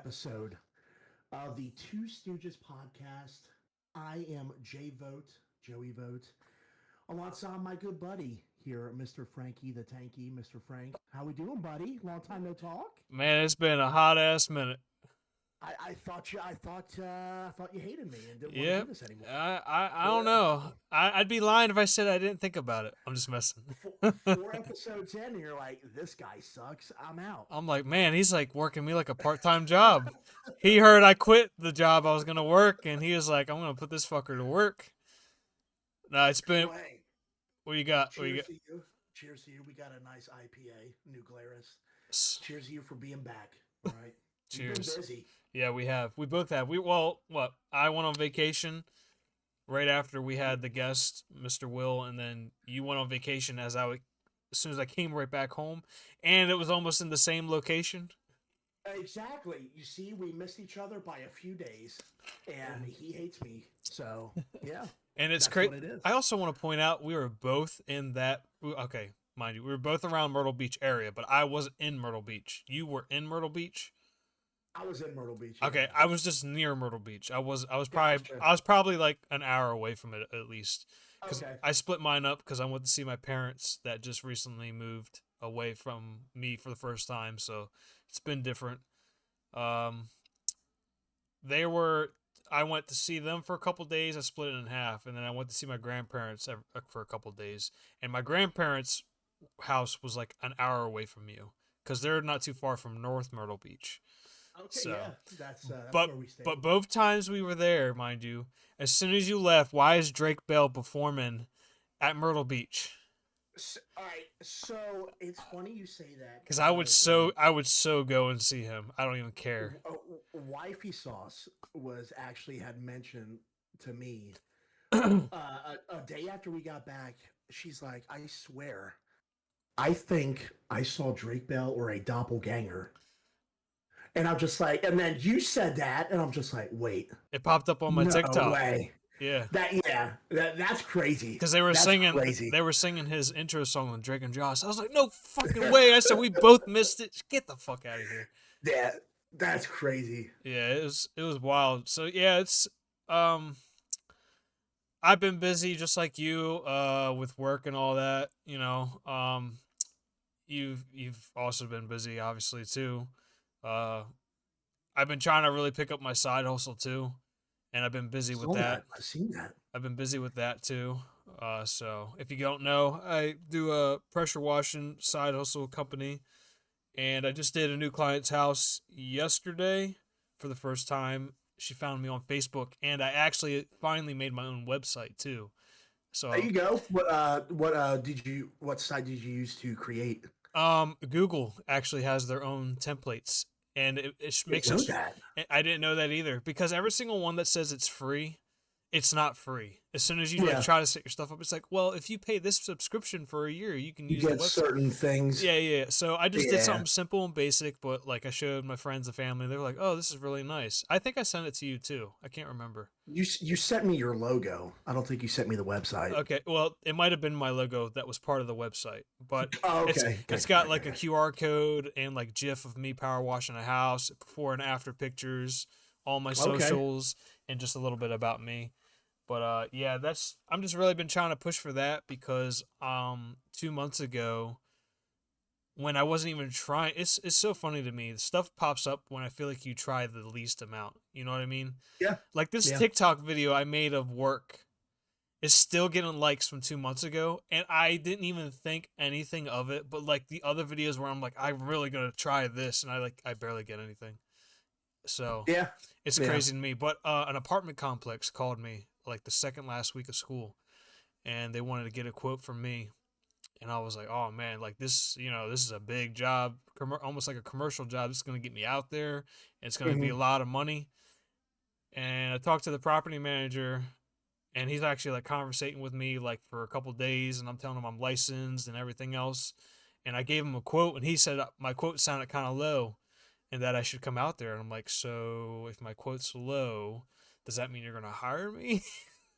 episode of the Two Stooges podcast. I am Joey Vote, alongside my good buddy here, Mr. Frankie the Tanky. Mr. Frank, how we doing, buddy? Long time no talk. Man, it's been a hot ass minute. I thought you hated me and didn't want to Yep. do this anymore. I don't Four, know. I'd be lying if I said I didn't think about it. I'm just messing. four, four episodes in, and you're like, this guy sucks. I'm out. I'm like, man, he's like working me like a part-time job. He heard I quit the job I was gonna work, and he was like, I'm gonna put this fucker to work. Nah, it's been. Well, hey, What you got? What you cheers got? to you. Cheers to you. We got a nice IPA, New Glarus. S- Cheers to you for being back. All right. You've been Cheers. busy. Yeah, we have. We both have. What? I went on vacation right after we had the guest, Mr. Will, and then you went on vacation as soon as I came right back home, and it was almost in the same location. Exactly. You see, we missed each other by a few days, and he hates me. So, yeah, And it's that's crazy. what it is. I also want to point out we were both in that. Okay, mind you, we were both around Myrtle Beach area, but I wasn't in Myrtle Beach. You were in Myrtle Beach. I was in Myrtle Beach. Okay, Yeah. I was just near Myrtle Beach. Gotcha. I was probably like an hour away from it at least. Because Okay. I split mine up because I went to see my parents that just recently moved away from me for the first time, so it's been different. Um, they were. I went to see them for a couple days. I split it in half, and then I went to see my grandparents for a couple days. And my grandparents' house was like an hour away from you because they're not too far from North Myrtle Beach. Okay. So, Yeah. That's but where we stayed. but both times we were there, mind you, as soon as you left, why is Drake Bell performing at Myrtle Beach? All right. So it's funny you say that Because because I would so go and see him. I don't even care. wifey sauce was actually had mentioned to me a day after we got back. She's like, I swear, I think I saw Drake Bell or a doppelganger. And I'm just like, and then you said that, and I'm just like, wait, It popped up on my no TikTok. way. Yeah, That's crazy. because That's crazy. they were singing his intro song with Drake and Josh. I was like, no fucking way. I said we both missed it. Get the fuck out of here. Yeah, that's crazy. Yeah, it was wild. So yeah, it's um I've been busy just like you with work and all that. You've also been busy obviously too. Uh, I've been trying to really pick up my side hustle too, and I've been busy with Saw that. that. I've seen that. I've been busy with that too. So if you don't know, I do a pressure washing side hustle company, and I just did a new client's house yesterday for the first time. She found me on Facebook, and I actually finally made my own website too. There So, you go. What site did you use to create? Google actually has their own templates, and it Didn't makes know it. that. I didn't know that either because every single one that says it's free, it's not free. As soon as you like Yeah, try to set your stuff up, it's like, well, if you pay this subscription for a year, you can you use the get website. certain things. Yeah, yeah. So I just did Yeah, something simple and basic, but like I showed my friends and family, they were like, "Oh, this is really nice." I think I sent it to you too. I can't remember. you sent me your logo. I don't think you sent me the website. Okay, well, it might have been my logo that was part of the website, but Oh, it's okay, okay, it's got like a okay. QR code and like GIF of me power washing a house, before and after pictures, all my Okay. socials, and just a little bit about me. But yeah, that's I'm just really been trying to push for that because 2 months ago when I wasn't even trying, it's so funny to me. Stuff pops up when I feel like you try the least amount. You know what I mean? Yeah, Like this yeah. TikTok video I made of work is still getting likes from 2 months ago, and I didn't even think anything of it. But like the other videos where I'm like, I'm really gonna try this, and I barely get anything. So Yeah, it's yeah. crazy to me. But an apartment complex called me like the second last week of school, and they wanted to get a quote from me. And I was like, oh man, like this, this is a big job, almost like a commercial job. This is gonna get me out there, and it's gonna be a Hmm. lot of money. And I talked to the property manager, and he's actually like conversating with me like for a couple days, and I'm telling him I'm licensed and everything else. And I gave him a quote, and he said my quote sounded kind of low, and that I should come out there. And I'm like, so if my quote's low, does that mean you're gonna hire me?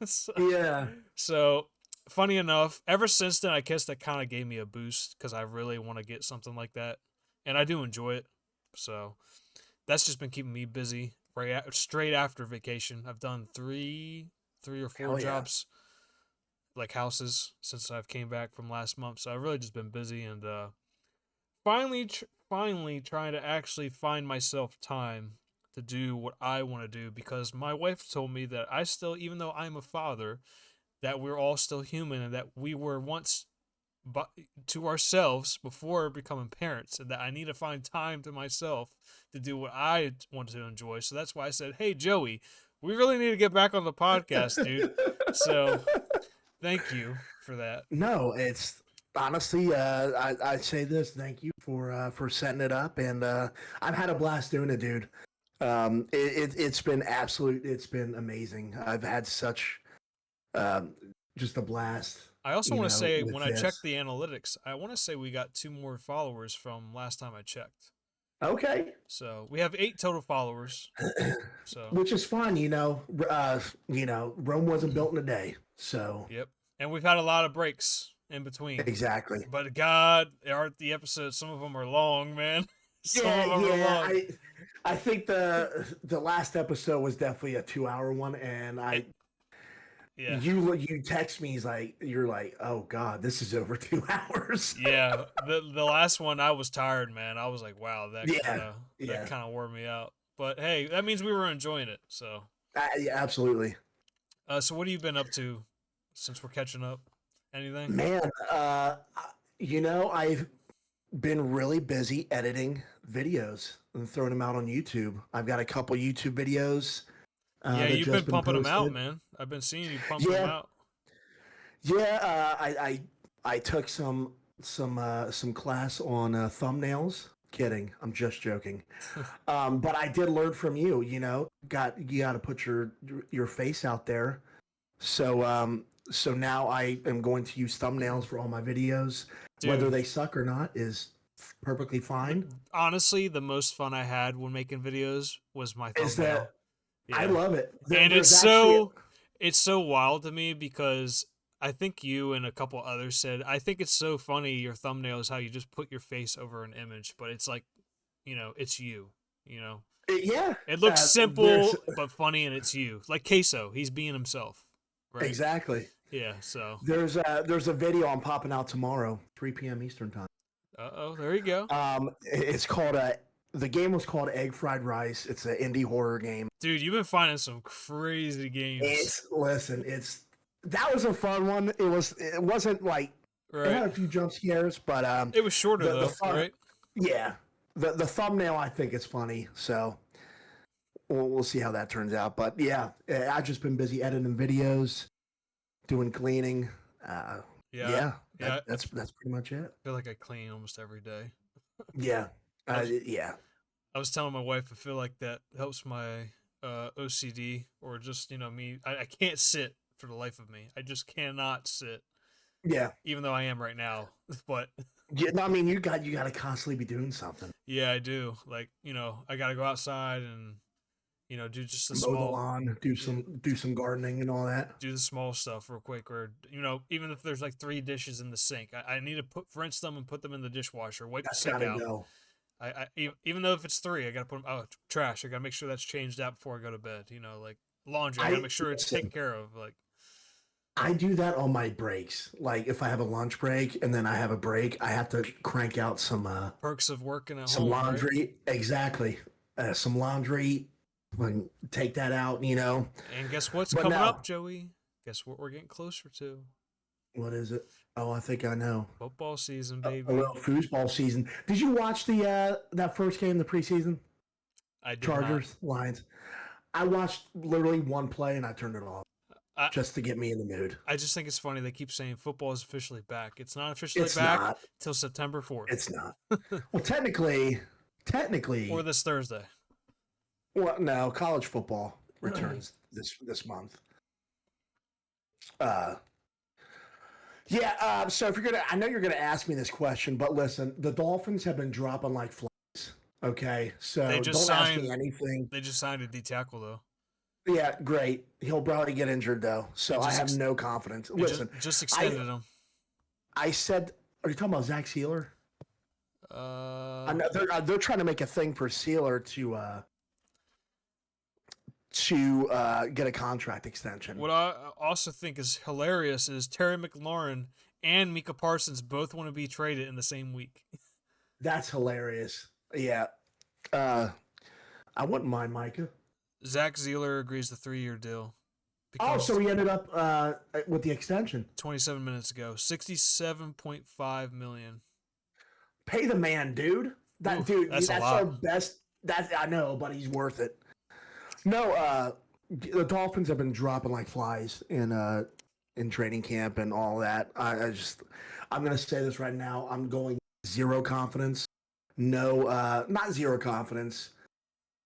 so, Yeah. so funny enough, ever since then, I guess that kind of gave me a boost because I really want to get something like that, and I do enjoy it. So that's just been keeping me busy. Straight after vacation, I've done three or four Hell yeah. jobs, like houses, since I've came back from last month. So I've really just been busy, and finally trying to actually find myself time to do what I want to do, because my wife told me that I still, even though I'm a father, that we're all still human and that we were once but to ourselves before becoming parents, and that I need to find time to myself to do what I want to enjoy. So that's why I said, "Hey Joey, we really need to get back on the podcast, dude." So thank you for that. No, it's honestly, I say this. Thank you for setting it up, and I've had a blast doing it, dude. It's been absolute. It's been amazing. I've had such um, just a blast, I also want to say, with when I checked this. the analytics, I want to say we got 2 more followers from last time I checked. Okay, So we have 8 total followers. So, which is fine. Rome wasn't built in a day, so yep. And we've had a lot of breaks in between. exactly. But God, aren't the episodes, some of them are long, man. Some Yeah, of them are yeah. long. I think the last episode was definitely a 2 hour one, and It, yeah. you text me, you're like, oh god, this is over 2 hours. Yeah. The last one, I was tired, man. I was like, wow, Yeah, that yeah, kind of wore me out. But hey, that means we were enjoying it. So, yeah, absolutely, so what have you been up to since we're catching up? Anything? man. I've been really busy editing videos and throwing them out on YouTube. I've got a couple YouTube videos Yeah, that you've been just been pumping them out, posted. man. I've been seeing you pumping them Yeah, out. yeah. I took some class on thumbnails. Kidding, I'm just joking. But I did learn from you. You got to put your face out there. So now I am going to use thumbnails for all my videos. Whether Dude, they suck or not is perfectly fine. honestly, the most fun I had when making videos was my Is that thumbnail. I Yeah. love it. And There's actually it's so wild to me, because I think you and a couple others said, I think it's so funny, your thumbnail is how you just put your face over an image, but it's like, it's you, you know. yeah. It looks There's simple but funny, and it's you. Like Queso, he's being himself, right? exactly. Yeah, so There's a video I'm popping out tomorrow, 3 p.m. Eastern time. uh-oh, there you go. It's called the game was called Egg Fried Rice. It's an indie horror game. Dude, you've been finding some crazy games. It's that was a fun one. It wasn't like it Right. had a few jump scares, but It was shorter the though, fun, right? yeah, the thumbnail I think is funny. So we'll see how that turns out. But yeah, I've just been busy editing videos, doing cleaning. Uh, Yeah. yeah, Yeah, that's pretty much it. feel like I clean almost every day. Yeah, I was yeah, I was telling my wife, I feel like that helps my OCD, or just, me. I can't sit for the life of me. I just cannot sit, yeah. even though I am right now. But Yeah, no, I mean, you got to constantly be doing something. yeah, I do. Like, I got to go outside and, do just the Mow the small, lawn, do yeah, some gardening and all that. do the small stuff real quick. Or, even if there's like 3 dishes in the sink, I need to rinse them and put them in the dishwasher, wipe the That's sink got to out. go. Even though if it's 3, I gotta put them. Oh, trash! I gotta make sure that's changed out before I go to bed. Like laundry, I gotta I make sure it's taken listen. care of. Like, I do that on my breaks. Like if I have a lunch break and then I have a break, I have to crank out perks of working at some home, right? laundry. Exactly, some laundry. When take that out, And guess what's But coming no, up, Joey? Guess what we're getting closer to? what is it? Oh, I think I know. Football season, A baby. little foosball season. Did you watch the that first game, the preseason? I did not. Chargers, Lions. I watched literally one play and I turned it off I just to get me in the mood. I just think it's funny they keep saying football is officially back. It's not officially It's back not. till September 4th, It's not. Well, technically, or this Thursday. well, no, college football returns this month. Uh, yeah. So if I know you're gonna ask me this question, but listen, the Dolphins have been dropping like flies. Okay, They so just don't ask me signed. anything. They just signed a D tackle though. Yeah, great. He'll probably get injured though, They so I just have no confidence. they just Listen, just I extended him. I said, are you talking about Zach Sealer? I know they're trying to make a thing for Sealer to get a contract extension. What I also think is hilarious is Terry McLaurin and Mika Parsons both want to be traded in the same week. That's hilarious. Yeah. I wouldn't mind Micah. Zach Zeeler agrees to 3-year deal. Oh, so he ended up with the extension. 27 minutes ago, $67.5 million. Pay the man, dude. Ooh, That's a our lot. best. That I know, but he's worth it. No, the Dolphins have been dropping like flies in training camp and all that. I'm gonna say this right now. I'm going zero confidence. No, not zero confidence.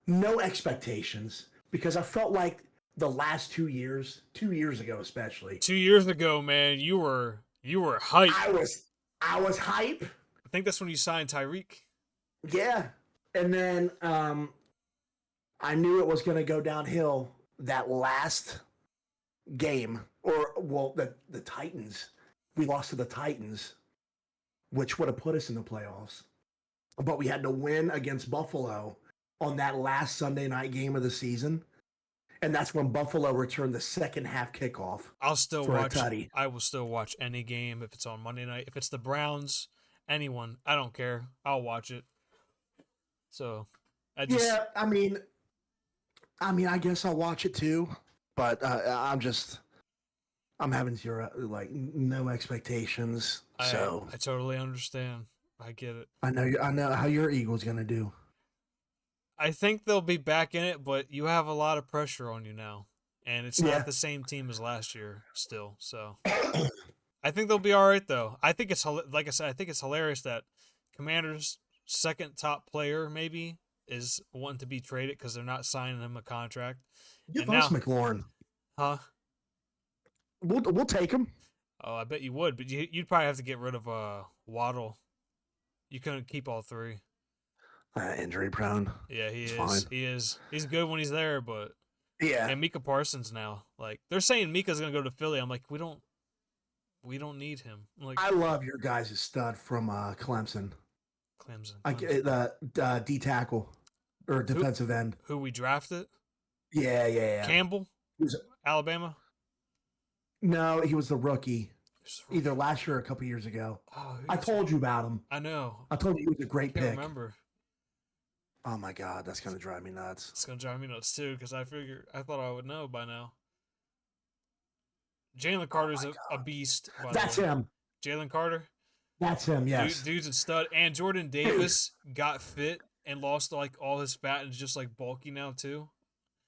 No expectations because I felt like the last 2 years ago especially. 2 years ago, man, you were hyped. I was hype. I think that's when you signed Tyreek. Yeah, and then I knew it was going to go downhill that last game, the Titans. We lost to the Titans, which would have put us in the playoffs. But we had to win against Buffalo on that last Sunday night game of the season. And that's when Buffalo returned the second half kickoff. I'll still watch. I will still watch any game if it's on Monday night. If it's the Browns, anyone, I don't care. I'll watch it. So, I mean, I guess I'll watch it too, but I'm having zero, like, no expectations. I totally understand. I get it. I know how your Eagles gonna do. I think they'll be back in it, but you have a lot of pressure on you now, and it's not the same team as last year still. So, I think they'll be all right though. I think it's like I said. I think it's hilarious that Commanders' second top player maybe is wanting to be traded because they're not signing him a contract. Give us McLaurin, huh? We'll take him. Oh, I bet you would, but you'd probably have to get rid of Waddle. You couldn't keep all three. Injury prone. Yeah, he is. Fine. He is. He's good when he's there, but yeah. And Mika Parsons now, like they're saying Mika's gonna go to Philly. I'm like, we don't need him. I'm like, I love your guys' stud from Clemson. Clemson. D tackle or defensive end. Who we drafted? Yeah. Campbell, Alabama. No, he was the rookie. Either last year or a couple years ago. Oh, I told you about him. I know. I told you he was a great pick. Remember. Oh my god, that's gonna drive me nuts. It's gonna drive me nuts too because I thought I would know by now. Jalen Carter's a beast. That's him. Jalen Carter. That's him. Yes. Dude's a stud. And Jordan Davis got fit and lost like all his fat and is just like bulky now too.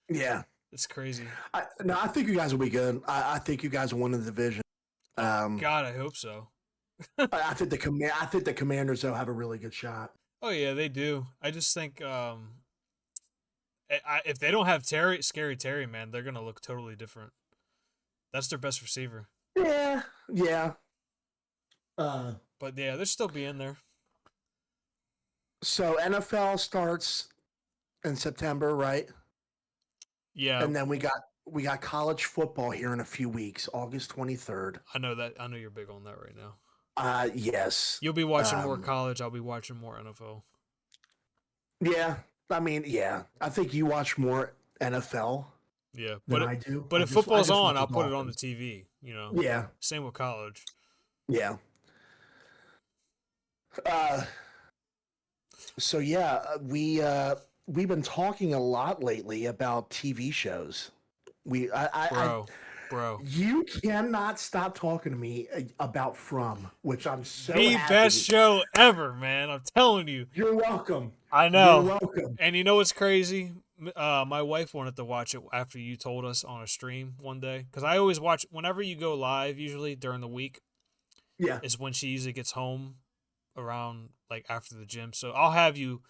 Yeah. It's crazy. I think you guys will be good. I think you guys will win the division. God, I hope so. I think the Commanders though have a really good shot. Oh yeah, they do. I just think if they don't have Scary Terry, man, they're gonna look totally different. That's their best receiver. Yeah. But yeah, they'll still be in there. So NFL starts in September, right? Yeah. And then we got college football here in a few weeks, August 23rd. I know that. I know you're big on that right now. Yes. You'll be watching more college. I'll be watching more NFL. Yeah. I mean, yeah. I think you watch more NFL. Yeah, than I do. But if football's on, I'll put it on the TV. You know. Yeah. Same with college. Yeah. So yeah, we've been talking a lot lately about TV shows. Bro. You cannot stop talking to me about From, which I'm so the happy. Best show ever, man. I'm telling you. You're welcome. I know. You're welcome. And you know what's crazy? My wife wanted to watch it after you told us on a stream one day. Because I always watch, whenever you go live, usually during the week, is when she usually gets home around, like, after the gym. So I'll have you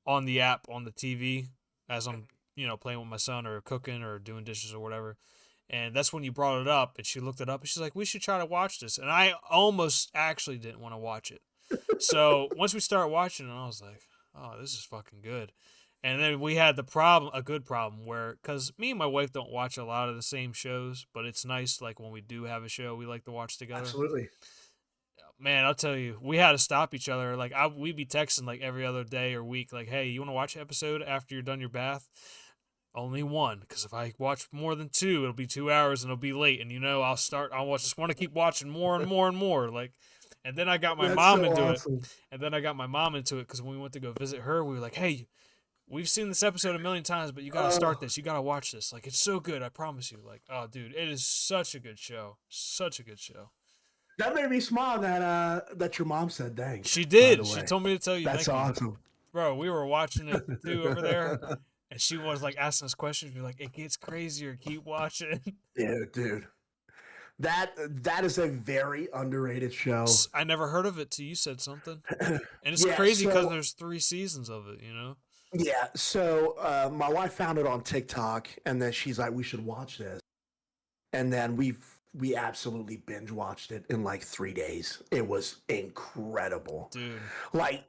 on the app, on the TV, as I'm, playing with my son or cooking or doing dishes or whatever. And that's when you brought it up, and she looked it up, and she's like, we should try to watch this. And I almost actually didn't want to watch it. So once we started watching it, I was like, oh, this is fucking good. And then we had a good problem, where, because me and my wife don't watch a lot of the same shows, but it's nice, like, when we do have a show we like to watch together. Absolutely. Man, I'll tell you, we had to stop each other. Like, we'd be texting like every other day or week, like, "Hey, you want to watch an episode after you're done your bath?" Only one, because if I watch more than two, it'll be 2 hours and it'll be late. And I'll start. Just want to keep watching more and more and more. Like, and then I got my That's mom so into it. awesome. And then I got my mom into it because when we went to go visit her, we were like, "Hey, we've seen this episode a million times, but you gotta start this. You gotta watch this. Like, it's so good. I promise you. Like, oh, dude, it is such a good show. Such a good show." That made me smile that your mom said thanks, She by the did. She way. told me to tell you That's thank you, awesome. bro. We were watching it too over there, and she was like asking us questions. We're like, "It gets crazier. Keep watching." Yeah, dude. That is a very underrated show. I never heard of it till you said something, and it's Yeah, crazy because so there's 3 seasons of it. yeah, so my wife found it on TikTok, and then she's like, "We should watch this." And then we absolutely binge watched it in like 3 days. It was incredible. Dude. Like,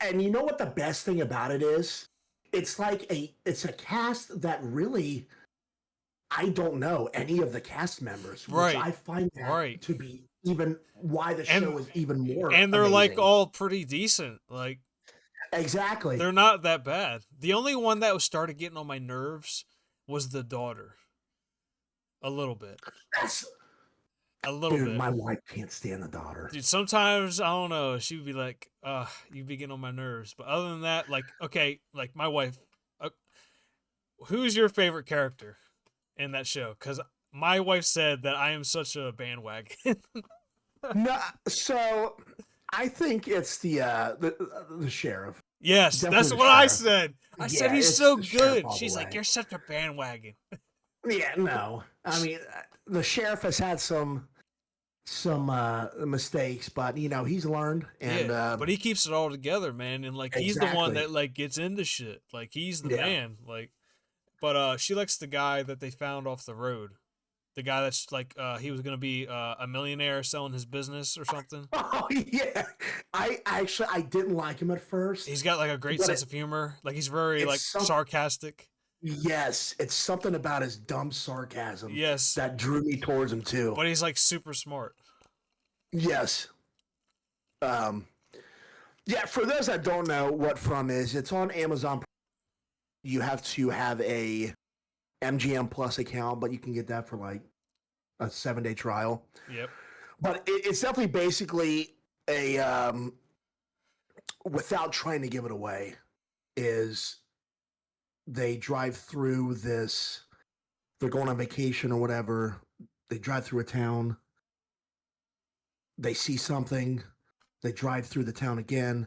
and you know what the best thing about it is? It's it's a cast that really I don't know any of the cast members, which Right. I find that Right. to be even why the And show is even more and they're like amazing. all pretty decent. Like, Exactly. they're not that bad. The only one that was started getting on my nerves was the daughter. A little bit. That's A little dude. bit. My wife can't stand the daughter. Dude, sometimes I don't know. She would be like, you be getting on my nerves." But other than that, like, okay, like my wife. Who's your favorite character in that show? Because my wife said that I am such a bandwagon. No, so I think it's the sheriff. Yes, Definitely that's the what I sheriff. said. I said Yeah, he's it's so the sheriff good. all the She's like, way. "You're such a bandwagon." Yeah, no. I mean, the sheriff has had some mistakes, but he's learned, and Yeah, but he keeps it all together, man. And like, he's the one exactly. that like gets into shit. Like, he's the Yeah. man. Like, but she likes the guy that they found off the road. The guy that's like, he was gonna be a millionaire selling his business or something. Oh yeah. I didn't like him at first, He's got like a great but sense of humor. Like, he's very it's like sarcastic. yes, it's something about his dumb sarcasm Yes, that drew me towards him too. but he's like super smart. Yes. Um. Yeah. For those that don't know what From is, it's on Amazon. You have to have a MGM Plus account, but you can get that for like a 7-day trial. Yep. But it's definitely basically a without trying to give it away, is they drive through this. They're going on vacation or whatever. They drive through a town. They see something. They drive through the town again.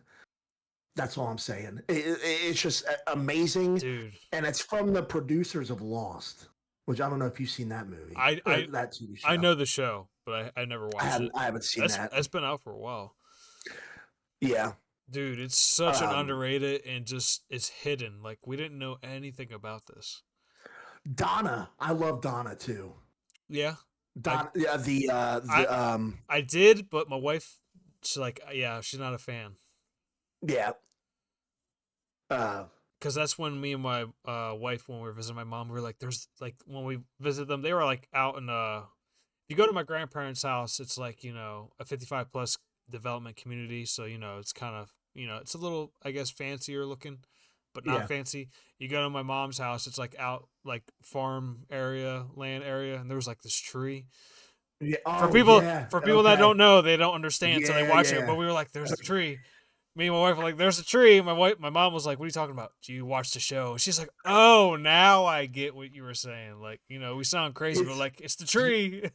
That's all I'm saying. It's just amazing, Dude. and it's from the producers of Lost, which I don't know if you've seen that movie. That TV show. I know the show, but I never watched it. I haven't seen that. That's been out for a while. Yeah, dude, it's such an underrated and just it's hidden. Like, we didn't know anything about this. Donna, I love Donna too. Yeah, Donna, I did, but my wife, she's like, yeah, she's not a fan. Yeah. Because that's when me and my wife, when we were visiting my mom, we were like, there's like, when we visit them, they were like out in you go to my grandparents' house, it's like, a 55 plus development community, so it's kind of, it's a little, I guess, fancier looking, but not fancy. You go to my mom's house, it's like out, like farm area, land area, and there was like this tree. Yeah. For people that don't know, they don't understand, so they watch it. But we were like, "There's a tree." Me and my wife were like, "There's a tree." My mom was like, "What are you talking about? Do you watch the show?" She's like, "Oh, now I get what you were saying. Like, we sound crazy, but like, it's the tree."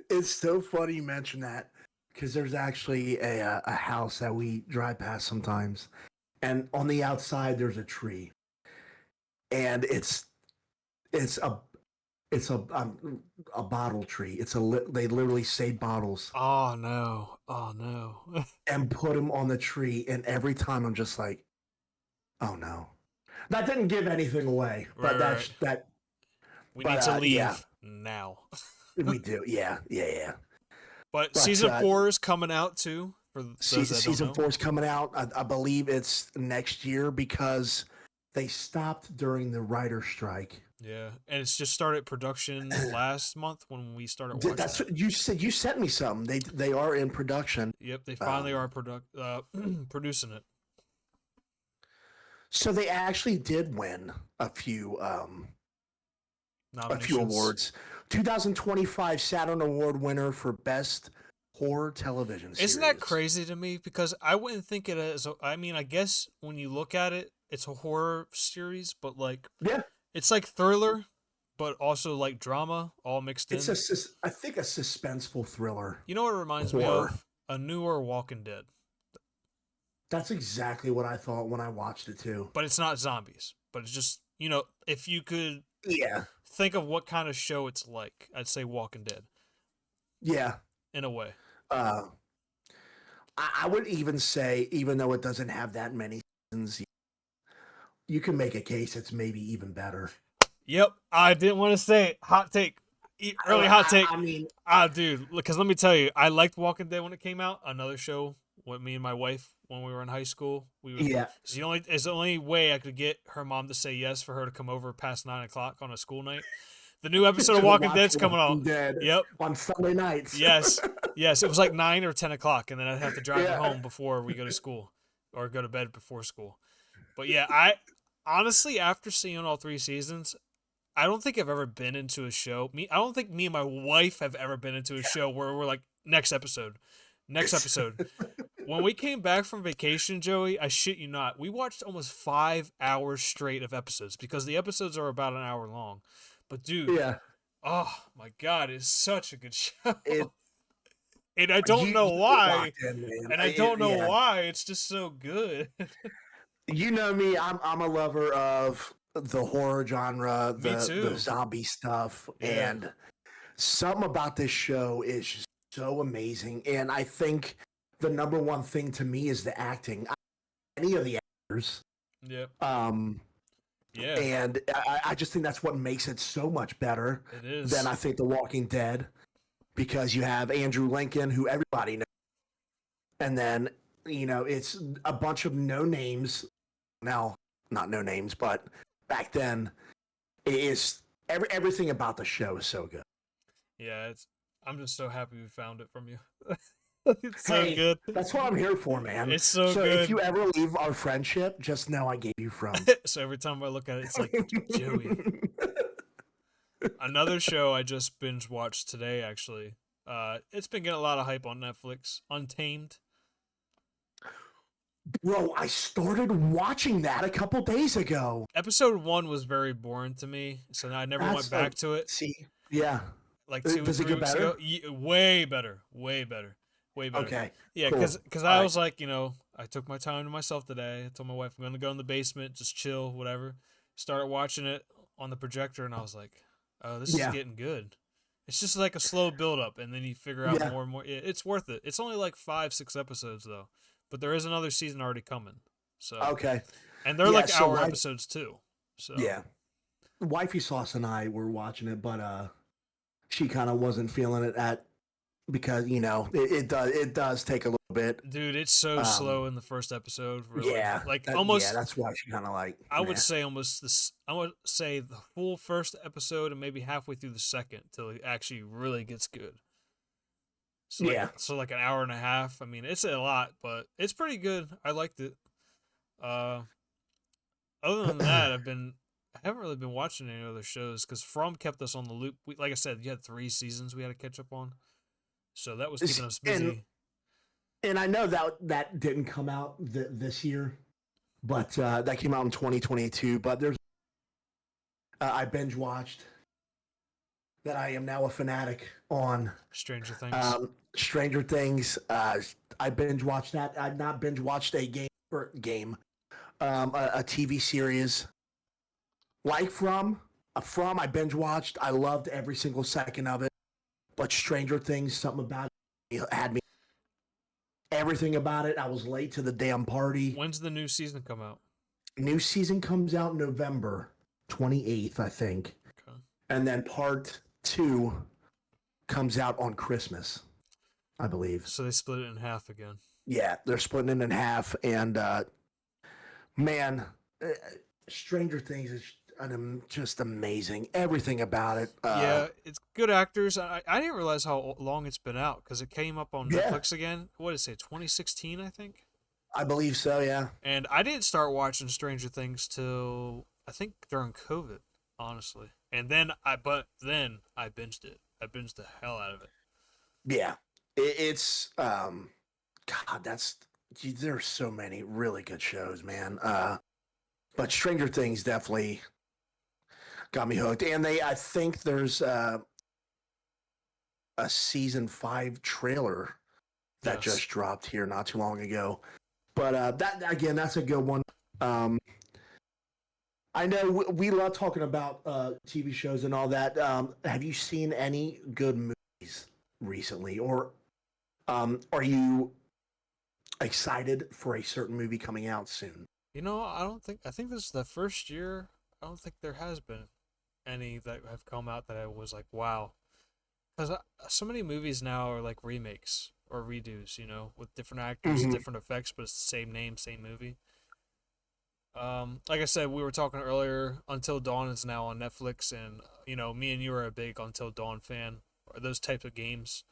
It's so funny you mention that, because there's actually a house that we drive past sometimes, and on the outside there's a tree, and it's a bottle tree. They literally save bottles. Oh no! And put them on the tree, and every time I'm just like, oh no. That didn't give anything away, but that. We need to leave now. We do, yeah. But season 4 is coming out too. For those that season don't know. 4 is coming out. I believe it's next year, because they stopped during the writer strike. Yeah, and it's just started production last month when we started watching That's it. what you said. You sent me some. They are in production. Yep, they finally are producing it. So they actually did win a few Nominations. awards. 2025 Saturn Award winner for Best Horror Television Series. Isn't that crazy to me? Because I wouldn't think it as. I mean, I guess when you look at it, it's a horror series, but like, Yeah, it's like thriller, but also like drama, all mixed in. I think a suspenseful thriller You know what it reminds me horror. of? A newer Walking Dead, That's exactly what I thought when I watched it too. but it's not zombies. But it's just if you could Yeah, think of what kind of show it's like, I'd say Walking Dead yeah. in a way. Uh, I would even say, even though it doesn't have that many seasons, you can make a case it's maybe even better. Yep, I didn't want to say it. Hot take, early hot take. I mean, Dude, because let me tell you, I liked Walking Dead when it came out. Another show with me and my wife when we were in high school. yeah. It's the only way I could get her mom to say yes for her to come over past 9 o'clock on a school night. The new episode of Walking Dead's coming out. Yep. On Sunday nights. Yes. It was like 9 or 10 o'clock, and then I'd have to drive her home before we go to school, or go to bed before school. But yeah, I honestly, after seeing all 3 seasons, I don't think I've ever been into a show. I don't think me and my wife have ever been into a show where we're like, next episode. When we came back from vacation, Joey, I shit you not, we watched almost 5 hours straight of episodes because the episodes are about an hour long. But dude, oh my god, it's such a good show. And I don't know why. Why. It's just so good. You know me, I'm a lover of the horror genre, the zombie stuff, and something about this show is just so amazing. And I think the number one thing to me is the acting. Any of the actors. Yep. Yeah. And I just think that's what makes it so much better than I think The Walking Dead, because you have Andrew Lincoln, who everybody knows, and then it's a bunch of no names. Now, not no names, but back then, it is everything about the show is so good. Yeah, I'm just so happy we found it from you. It's so good. That's what I'm here for, man. It's so good. So if you ever leave our friendship, just know I gave you from. So every time I look at it, it's like, Joey. Another show I just binge watched today, actually. It's been getting a lot of hype on Netflix. Untamed. Bro, I started watching that a couple days ago. Episode 1 was very boring to me, so I never went back to it. See, yeah. Like 2 or 3 weeks ago. Way better. Okay. Yeah, because I was like, I took my time to myself today. I told my wife I'm going to go in the basement, just chill, whatever. Started watching it on the projector, and I was like, oh, this is getting good. It's just like a slow build-up, and then you figure out more and more. It's worth it. It's only like 5-6 episodes, though. But there is another season already coming. So and they're like hour episodes, too. So yeah. Wifey Sauce and I were watching it, but she kind of wasn't feeling it because it does take a little bit. Dude, it's so slow in the first episode. Really. Yeah, almost. Yeah, that's why she kind of like. I would say almost this. I would say the full first episode and maybe halfway through the second till it actually really gets good. So like an hour and a half. I mean, it's a lot, but it's pretty good. I liked it. Other than that, I haven't really been watching any other shows because From kept us on the loop. Like I said, you had 3 seasons we had to catch up on, so that was keeping us busy. And I know that didn't come out this year, but that came out in 2022. But there's I binge watched that I am now a fanatic on Stranger Things. Stranger Things. I binge watched that. I've not binge watched a TV series like From I binge watched. I loved every single second of it. But Stranger Things, something about it had me. Everything about it. I was late to the damn party. When's the new season come out? New season comes out November 28th, I think. Okay. And then part 2 comes out on Christmas, I believe. So they split it in half again. Yeah, they're splitting it in half. And, man, Stranger Things is just amazing. Everything about it. Yeah, it's good actors. I didn't realize how long it's been out because it came up on Yeah, Netflix again. What did it say? 2016, I think. I believe so. Yeah. And I didn't start watching Stranger Things till I think during COVID, honestly. And then I binged it. I binged the hell out of it. Yeah. It's God, there's so many really good shows, man. But Stranger Things definitely got me hooked. And I think there's a season 5 trailer that Yes. just dropped here not too long ago. But that again, that's a good one. Um, I know we love talking about TV shows and all that. Have you seen any good movies recently, or are you excited for a certain movie coming out soon? I think this is the first year. I don't think there has been any that have come out that I was like, wow. Because so many movies now are like remakes or redos, with different actors, Mm-hmm. different effects, but it's the same name, same movie. Like I said, we were talking earlier. Until Dawn is now on Netflix, and me and you are a big Until Dawn fan. Or those types of games.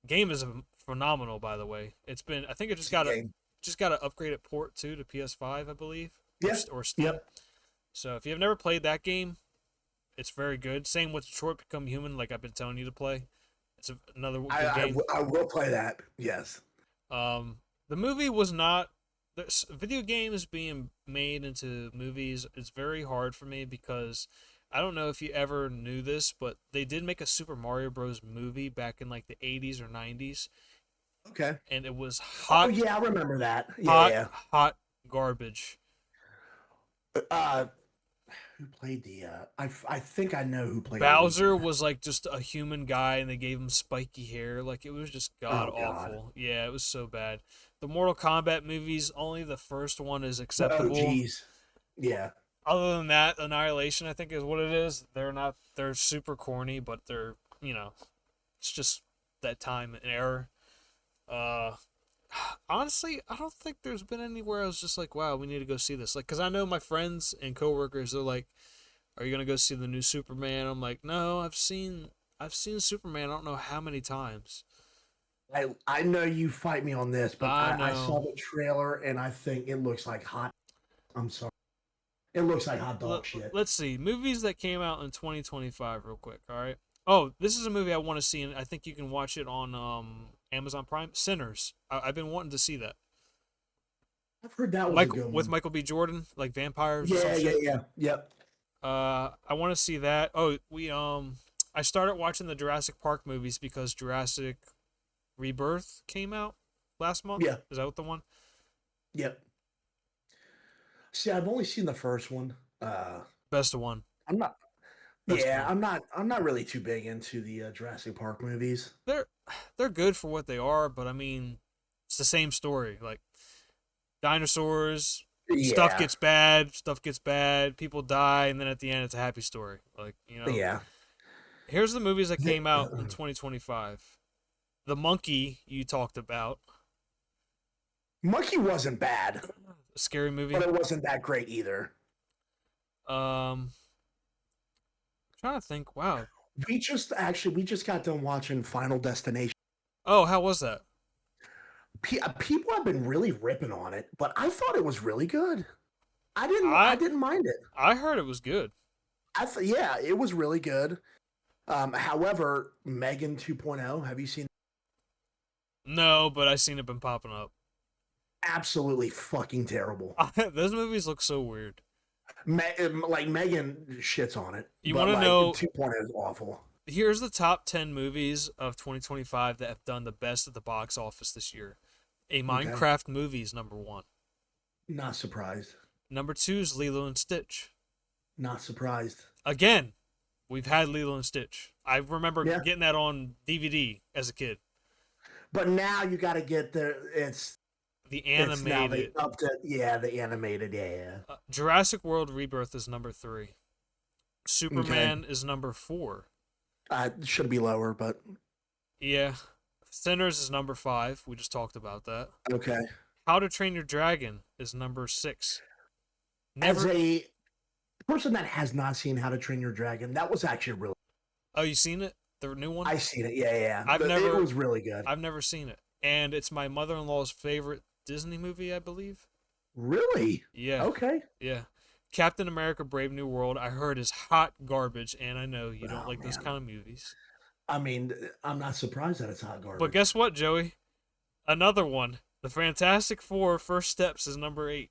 Game is phenomenal, by the way. I think it just got a Game. upgraded port too to PS5, I believe, or Yeah. or Steam. Yep. So if you've never played that game, it's very good. Same with Detroit Become Human, like I've been telling you to play. It's another good game. I will play that. Yes. The movie was not. Video games being made into movies is very hard for me because I don't know if you ever knew this, but they did make a Super Mario Bros. Movie back in like the 80s or 90s, Okay. and it was Oh hot, yeah, I remember that. hot, Yeah. hot garbage. Uh, who played the? I think I know who played Luigi. Bowser was like just a human guy, and they gave him spiky hair. Like it was just god Oh God. awful. Yeah, it was so bad. The Mortal Kombat movies, only the first one is The acceptable. OGs. Yeah. Other than that, Annihilation, I think, is what it is. They're not. They're super corny, but they're it's just that time and era. Uh, Honestly, I don't think there's been anywhere I was just like, wow, we need to go see this. Like, cause I know my friends and coworkers, they're like, are you gonna go see the new Superman? I'm like, no, I've seen Superman. I don't know how many times. I know you fight me on this, but I I saw know. the trailer and I think it looks like hot. I'm sorry. It looks like hot dog shit. Let's see movies that came out in 2025, real quick. All right. Oh, this is a movie I want to see, and I think you can watch it on Amazon Prime. Sinners. I've been wanting to see that. I've heard that was a Michael good with one. Michael B. Jordan, like vampires or some Yeah, yeah, shit. yeah. Yep. I want to see that. Oh, I started watching the Jurassic Park movies because Jurassic Rebirth came out last month. Yeah. Is that what the one? Yep. See, I've only seen the first one. Uh, Best one. I'm not. Best Yeah, one. I'm not. I'm not really too big into the Jurassic Park movies. They're they're good for what they are, but I mean, it's the same story. Like dinosaurs, Yeah, stuff gets bad, people die, and then at the end it's a happy story. Like, yeah. here's the movies that The, came out in 2025. The Monkey you talked about, Monkey wasn't bad, a scary but movie. it wasn't that great either. I'm trying to think. Wow. We just got done watching Final Destination. Oh, how was that? People have been really ripping on it, but I thought it was really good. I I didn't mind it. I heard it was good. Yeah, it was really good. However, Megan 2.0, have you seen? No, but I seen it been popping up. Absolutely fucking terrible. Those movies look so weird. Like Megan shits on it, You but want to like know? 2.0 is awful. Here's the top 10 movies of 2025 that have done the best at the box office this year. A Okay, Minecraft movie is number one. not surprised. Number two is Lilo and Stitch. Not surprised. Again, we've had Lilo and Stitch. I remember Yeah, getting that on DVD as a kid. but now you got to get the The it's now the animated. up to yeah the animated yeah. Jurassic World Rebirth is number three. Okay, Superman is number four. should be lower, but Yeah. Sinners is number five. We just talked about that. okay. How to Train Your Dragon is number six. As Never. a person that has not seen How to Train Your Dragon, that was actually really. Oh, you seen it? The new one? I seen it. Yeah, yeah. I've It never. was really good. I've never seen it, and it's my mother-in-law's favorite Disney movie, I believe. Really? Yeah, Okay. yeah. Captain America: Brave New World, I heard is hot garbage, and I know you don't Oh like those man. kind of movies. I mean, I'm not surprised that it's hot But garbage. guess what, Joey? Another one. The Fantastic Four: First Steps is number 8.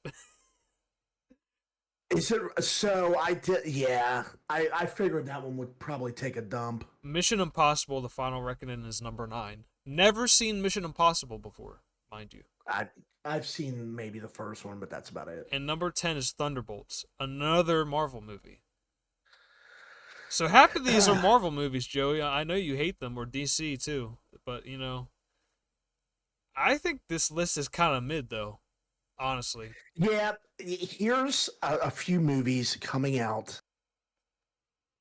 Is it so? I did. Yeah, I figured that one would probably take a dump. Mission Impossible: The Final Reckoning is number 9. Never seen Mission Impossible before, mind you. I I've seen maybe the first one, but that's about it. And number 10 is Thunderbolts, another Marvel movie. So half of these are Marvel movies, Joey. I know you hate them, or DC too, but I think this list is kind of mid though, honestly. Yeah, here's a few movies coming out,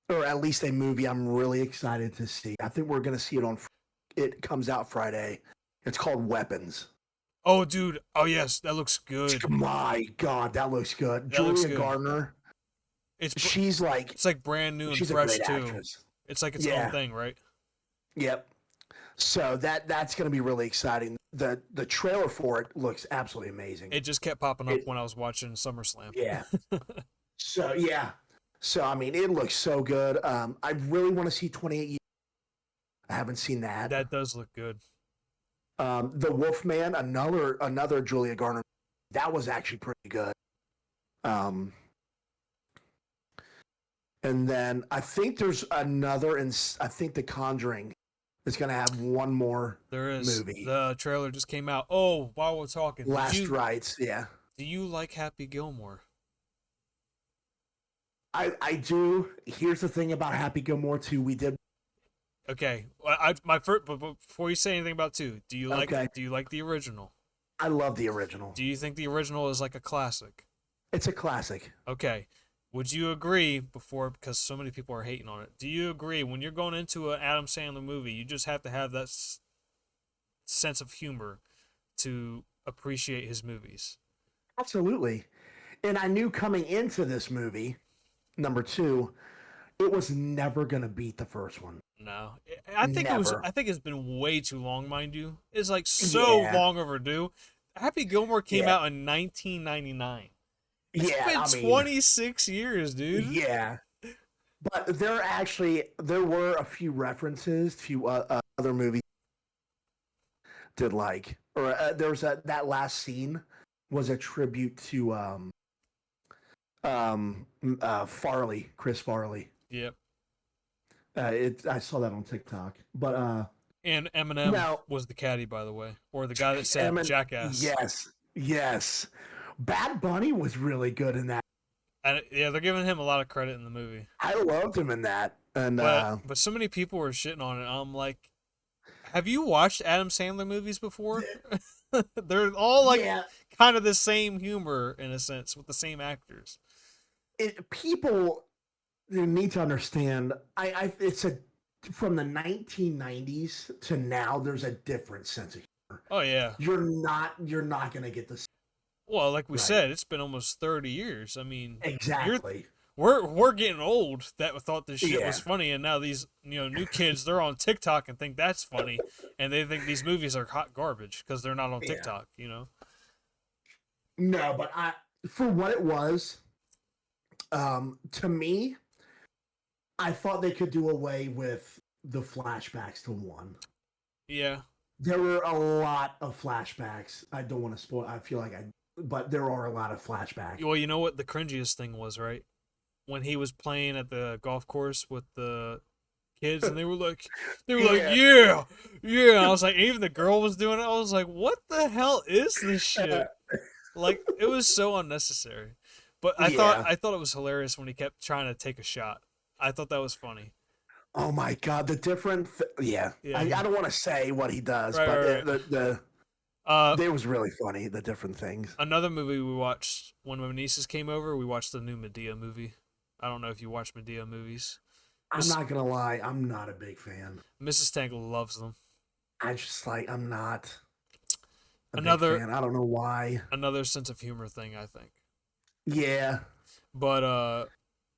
or at least a movie I'm really excited to see. I think we're gonna see it on. It comes out Friday. It's called Weapons. Oh, dude. Oh, yes, that looks good. My God, that looks good. That looks Julia good. Gardner. It's She's like it's like brand new and she's a fresh great too. actress. It's like its own Yeah. thing, right? Yep. So that's going to be really exciting. The trailer for it looks absolutely amazing. It just kept popping up It when I was watching SummerSlam. yeah. So yeah. So I mean, it looks so good. I really want to see 28 Years. I haven't seen that. That does look good. The Wolfman, another Julia Garner. That was actually pretty good. Um, and then I think there's another, and I think The Conjuring is going to have one more There is. movie. The trailer just came out. Oh, while we're talking, Last Rites, yeah. do you like Happy Gilmore? I do. Here's the thing about Happy Gilmore 2. We did. Okay, my first, but before you say anything about 2, Okay. do you like the original? I love the original. Do you think the original is like a classic? It's a classic. Okay. Would you agree because so many people are hating on it? Do you agree when you're going into an Adam Sandler movie, you just have to have that sense of humor to appreciate his movies? Absolutely. And I knew coming into this movie, number 2, it was never going to beat the first one. No, Never. I think it's been way too long, mind you. It's like so Yeah. long overdue. Happy Gilmore came Yeah. out in 1999. It's Yeah. been I mean, 26 years, dude. yeah. But there were a few references to other movies did like, or there was that last scene was a tribute to Farley, Chris Farley. Yep. I saw that on TikTok, but And Eminem now was the caddy, by the way, or the guy that said "Jackass." yes, Bad Bunny was really good in that. And yeah, they're giving him a lot of credit in the movie. I loved him in that, and But so many people were shitting on it. I'm like, have you watched Adam Sandler movies before? They're all like yeah, kind of the same humor in a sense with the same actors. people need to understand. It's a from the 1990s to now. There's a different sense of humor. Oh yeah. You're not gonna get this Well, like we right. said, it's been almost 30 years. I mean, Exactly. we're getting old that thought this shit Yeah. was funny, and now these new kids they're on TikTok and think that's funny, and they think these movies are hot garbage because they're not on Yeah. TikTok. No, but for what it was, to me, I thought they could do away with the flashbacks to 1. Yeah. There were a lot of flashbacks. I don't want to spoil. I feel like but there are a lot of flashbacks. Well, you know what the cringiest thing was, right? When he was playing at the golf course with the kids, and they were like, yeah, yeah. And I was like, even the girl was doing it. I was like, what the hell is this shit? Like, it was so unnecessary. But I thought it was hilarious when he kept trying to take a shot. I thought that was funny. Oh my God, the different. Yeah. I don't want to say what he does, Right, but right. it was really funny. The different things. Another movie we watched when my nieces came over, we watched the new Medea movie. I don't know if you watch Medea movies. I'm not gonna lie, I'm not a big fan. Mrs. Tangle loves them. I'm not a Another big fan. I don't know why. another sense of humor thing, I think. Yeah. but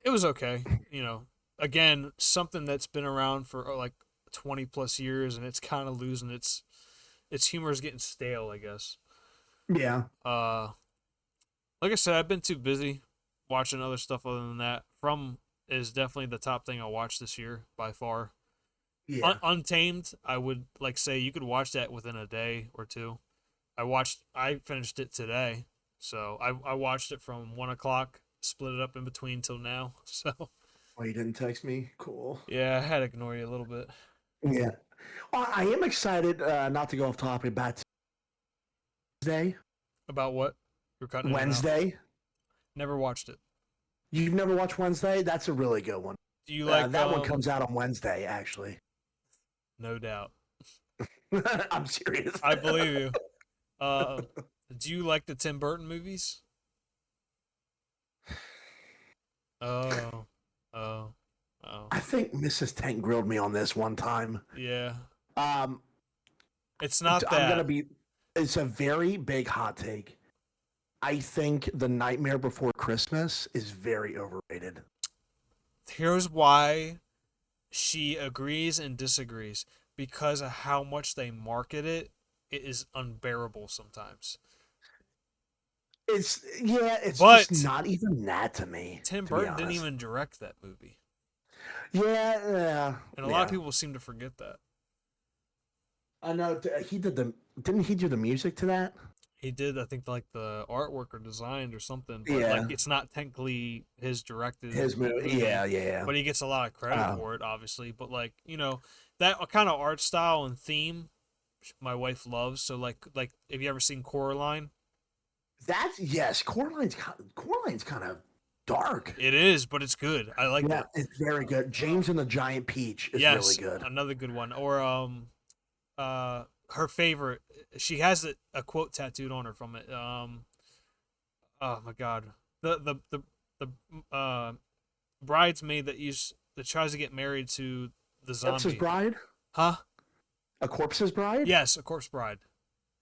it was okay. You know, again, something that's been around for like 20 plus years, and it's kind of losing its humor is getting stale, I guess. Yeah. Uh, like I said, I've been too busy watching other stuff other than that. From is definitely the top thing I watched this year by far. Yeah. Untamed, I would like say you could watch that within a day or two. I finished it today, so I watched it from 1 o'clock, split it up in between till now. So Oh, you didn't text me? Cool. yeah, I had to ignore you a little bit. Yeah. I am excited, not to go off topic, about Wednesday. About what? You're cutting in and out. Wednesday. Never watched it. You've never watched Wednesday? That's a really good one. Do you like That one comes out on Wednesday, actually. No doubt. I'm serious. I believe you. Uh, do you like the Tim Burton movies? Oh, oh, oh. I think Mrs. Tank grilled me on this one time. Yeah. Um, It's not I'm that. gonna be. It's a very big hot take. I think The Nightmare Before Christmas is very overrated. Here's why she agrees and disagrees. Because of how much they market it, it is unbearable sometimes. It's just But not even that to me, Tim to be Burton didn't honest. even direct that movie. Yeah, And a lot of yeah. people seem to forget that. I know he did the. Didn't he do the music to that? He did, I think, like the artwork or designed or something, but like Yeah, it's not technically his directed his movie. movie. Yeah, yeah. But he gets a lot of credit Uh, for it, obviously. But like, that kind of art style and theme, my wife loves. So like, have you ever seen Coraline? that's yes. Coraline's kind of dark. It is, but it's good. I liked Yeah, it. it's very good. James and the Giant Peach is really Yes, good. another good one. Or her favorite. She has a quote tattooed on her from it. Oh my god, the bridesmaid that tries to get married to the Corpse's zombie. Bride. Huh? A Corpse's Bride. Yes, a corpse bride.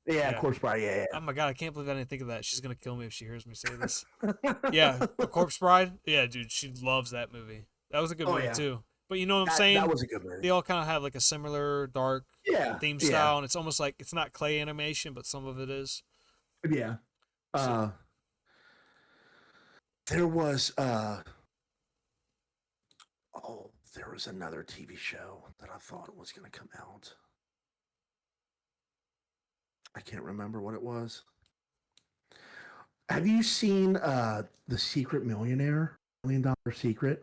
Yeah, Yeah. Corpse Bride. Yeah, Oh my god, I can't believe I didn't think of that. She's gonna kill me if she hears me say this. yeah. Yeah, a corpse bride. Yeah, dude, she loves that movie. That was a good Oh movie yeah, too. But you know what I'm that saying? was a good movie. They all kind of have like a similar dark Yeah, theme yeah, style, and it's almost like it's not clay animation, but some of it is. yeah. So Uh, there was there was another TV show that I thought was going to come out. I can't remember what it was. Have you seen The Secret Millionaire? $1 Million Secret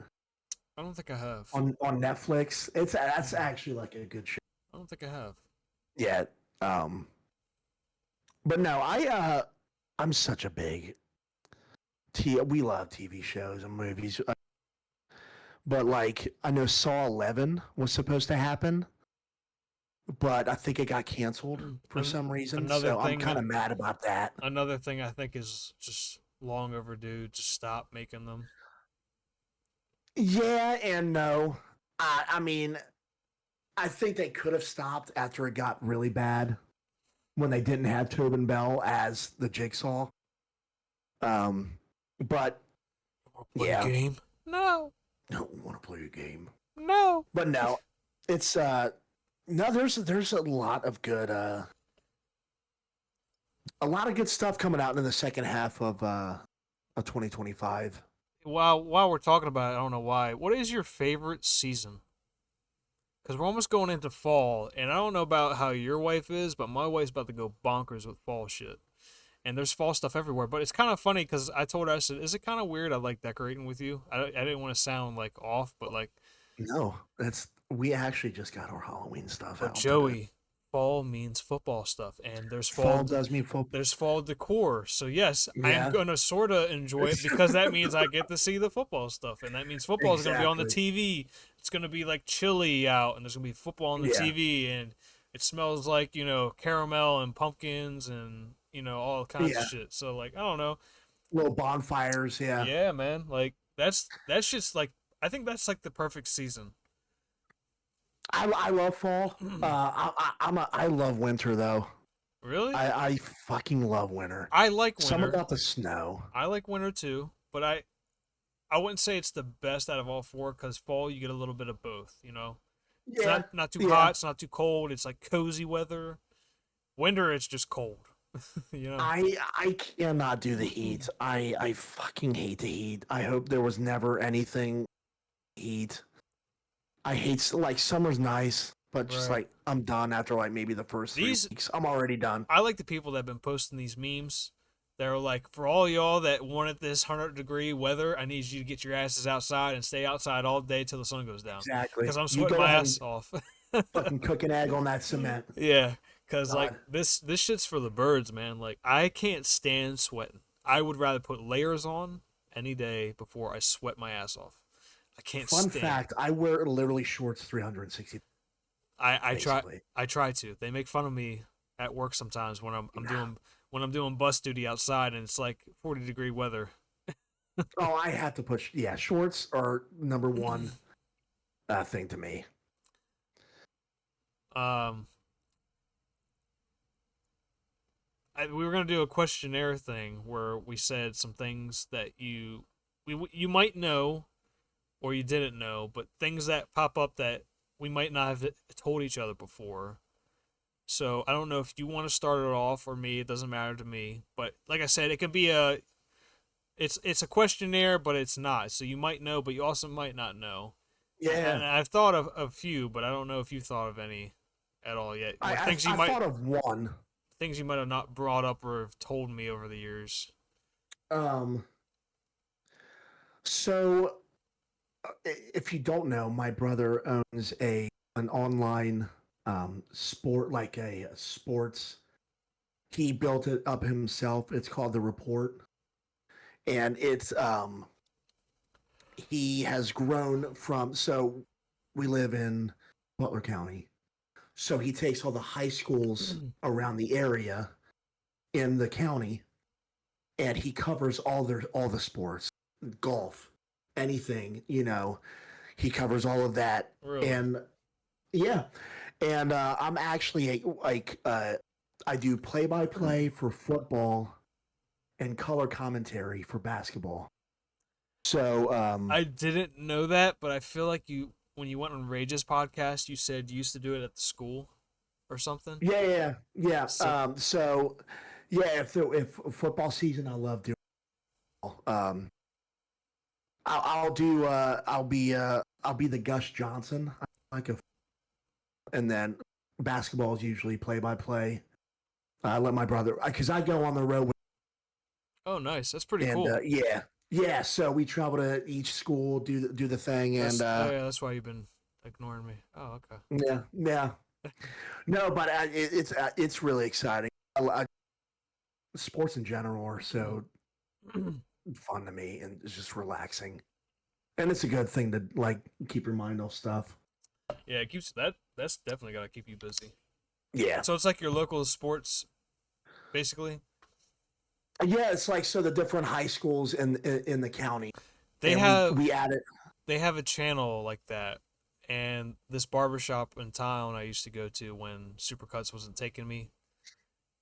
I don't think I have. on Netflix. That's Mm, actually like a good show. I don't think I have. Yeah. Um, but no, I'm such a big we love TV shows and movies. But like I know Saw 11 was supposed to happen, but I think it got canceled for An- some reason. another So I'm thing kind that of mad about that. another thing I think is just long overdue. Just stop making them. Yeah and no. I mean, I think they could have stopped after it got really bad when they didn't have Tobin Bell as the Jigsaw. Um, but Play a yeah, game? No, I don't want to play a game. no. But no, it's no. There's a lot of good stuff coming out in the second half of 2025. While we're talking about it, I don't know why. What is your favorite season? Because we're almost going into fall, and I don't know about how your wife is, but my wife's about to go bonkers with fall shit. And there's fall stuff everywhere. But it's kind of funny because I told her, I said, "Is it kind of weird? I like decorating with you." I didn't want to sound like off, but like, No, that's we actually just got our Halloween stuff but out today. Joey, fall means football stuff, and Fall does mean football. there's fall decor. So yes, I am Yeah, gonna sorta enjoy it because that means I get to see the football stuff, and that means football is gonna be on the exactly. TV. It's gonna be like chilly out, and there's gonna be football on the Yeah, TV, and it smells like caramel and pumpkins and all kinds of yeah. shit. So like I don't know, Little bonfires. Yeah, yeah, man, like that's just like I think that's like the perfect season. I love fall. I love winter though. Really, I fucking love winter. I like Some winter. about the snow. I like winter too. but I wouldn't say it's the best out of all four because fall you get a little bit of both. You know, it's Yeah, not too yeah. hot, it's not too cold. It's like cozy weather. Winter, it's just cold. You know. I cannot do the heat. I fucking hate the heat. I hope there was never anything heat. I hate like summer's nice, but just Right. like I'm done after like maybe the first three These weeks. I'm already done. I like the people that have been posting these memes. They're like, for all y'all that wanted this 100-degree weather, I need you to get your asses outside and stay outside all day till the sun goes down. Exactly. Because I'm You sweating go my ahead and ass off. fucking cook an egg on that cement. Yeah, because like God. this shit's for the birds, man. Like I can't stand sweating. I would rather put layers on any day before I sweat my ass off. I can't Fun stand it. fact: I wear literally shorts 360 I try basically. I try to. They make fun of me at work sometimes when I'm Nah. doing bus duty outside and it's like 40-degree weather. Oh, I have to put shorts are number one thing to me. um, we were gonna do a questionnaire thing where we said some things that you might know or you didn't know, but things that pop up that we might not have told each other before. So I don't know if you want to start it off or me. It doesn't matter to me. But like I said, it can be it's a questionnaire, but it's not. So you might know, but you also might not know. Yeah, And I've thought of a few, but I don't know if you thought of any at all yet. I Like I, I thought of one. things you might have not brought up or have told me over the years. Um, so if you don't know, my brother owns a an online sport like a sports. He built it up himself. It's called the Report, and it's he has grown from. So we live in Butler County, so he takes all the high schools around the area in the county, and he covers all the sports, golf, anything, he covers all of that. Really? And yeah, and I'm actually I do play by play for football and color commentary for basketball. So I didn't know that, but I feel like when you went on Rage's podcast, you said you used to do it at the school or something. yeah. So So yeah, if football season, I love doing. I'll do. I'll be the Gus Johnson. Like a, and then basketball is usually play by play. I let my brother because I go on the road with, oh, nice. That's pretty and cool. yeah. So we travel to each school, do the thing, and Oh yeah, that's why you've been ignoring me. Oh, okay. yeah. No, but it's really exciting. Sports in general are so fun to me, and it's just relaxing, and it's a good thing to like keep your mind off stuff. Yeah, it keeps that. That's definitely gotta keep you busy. Yeah, So it's like your local sports, basically. yeah. It's like so the different high schools in the county, They and have we added. they have a channel like that, and this barbershop in town I used to go to when Supercuts wasn't taking me.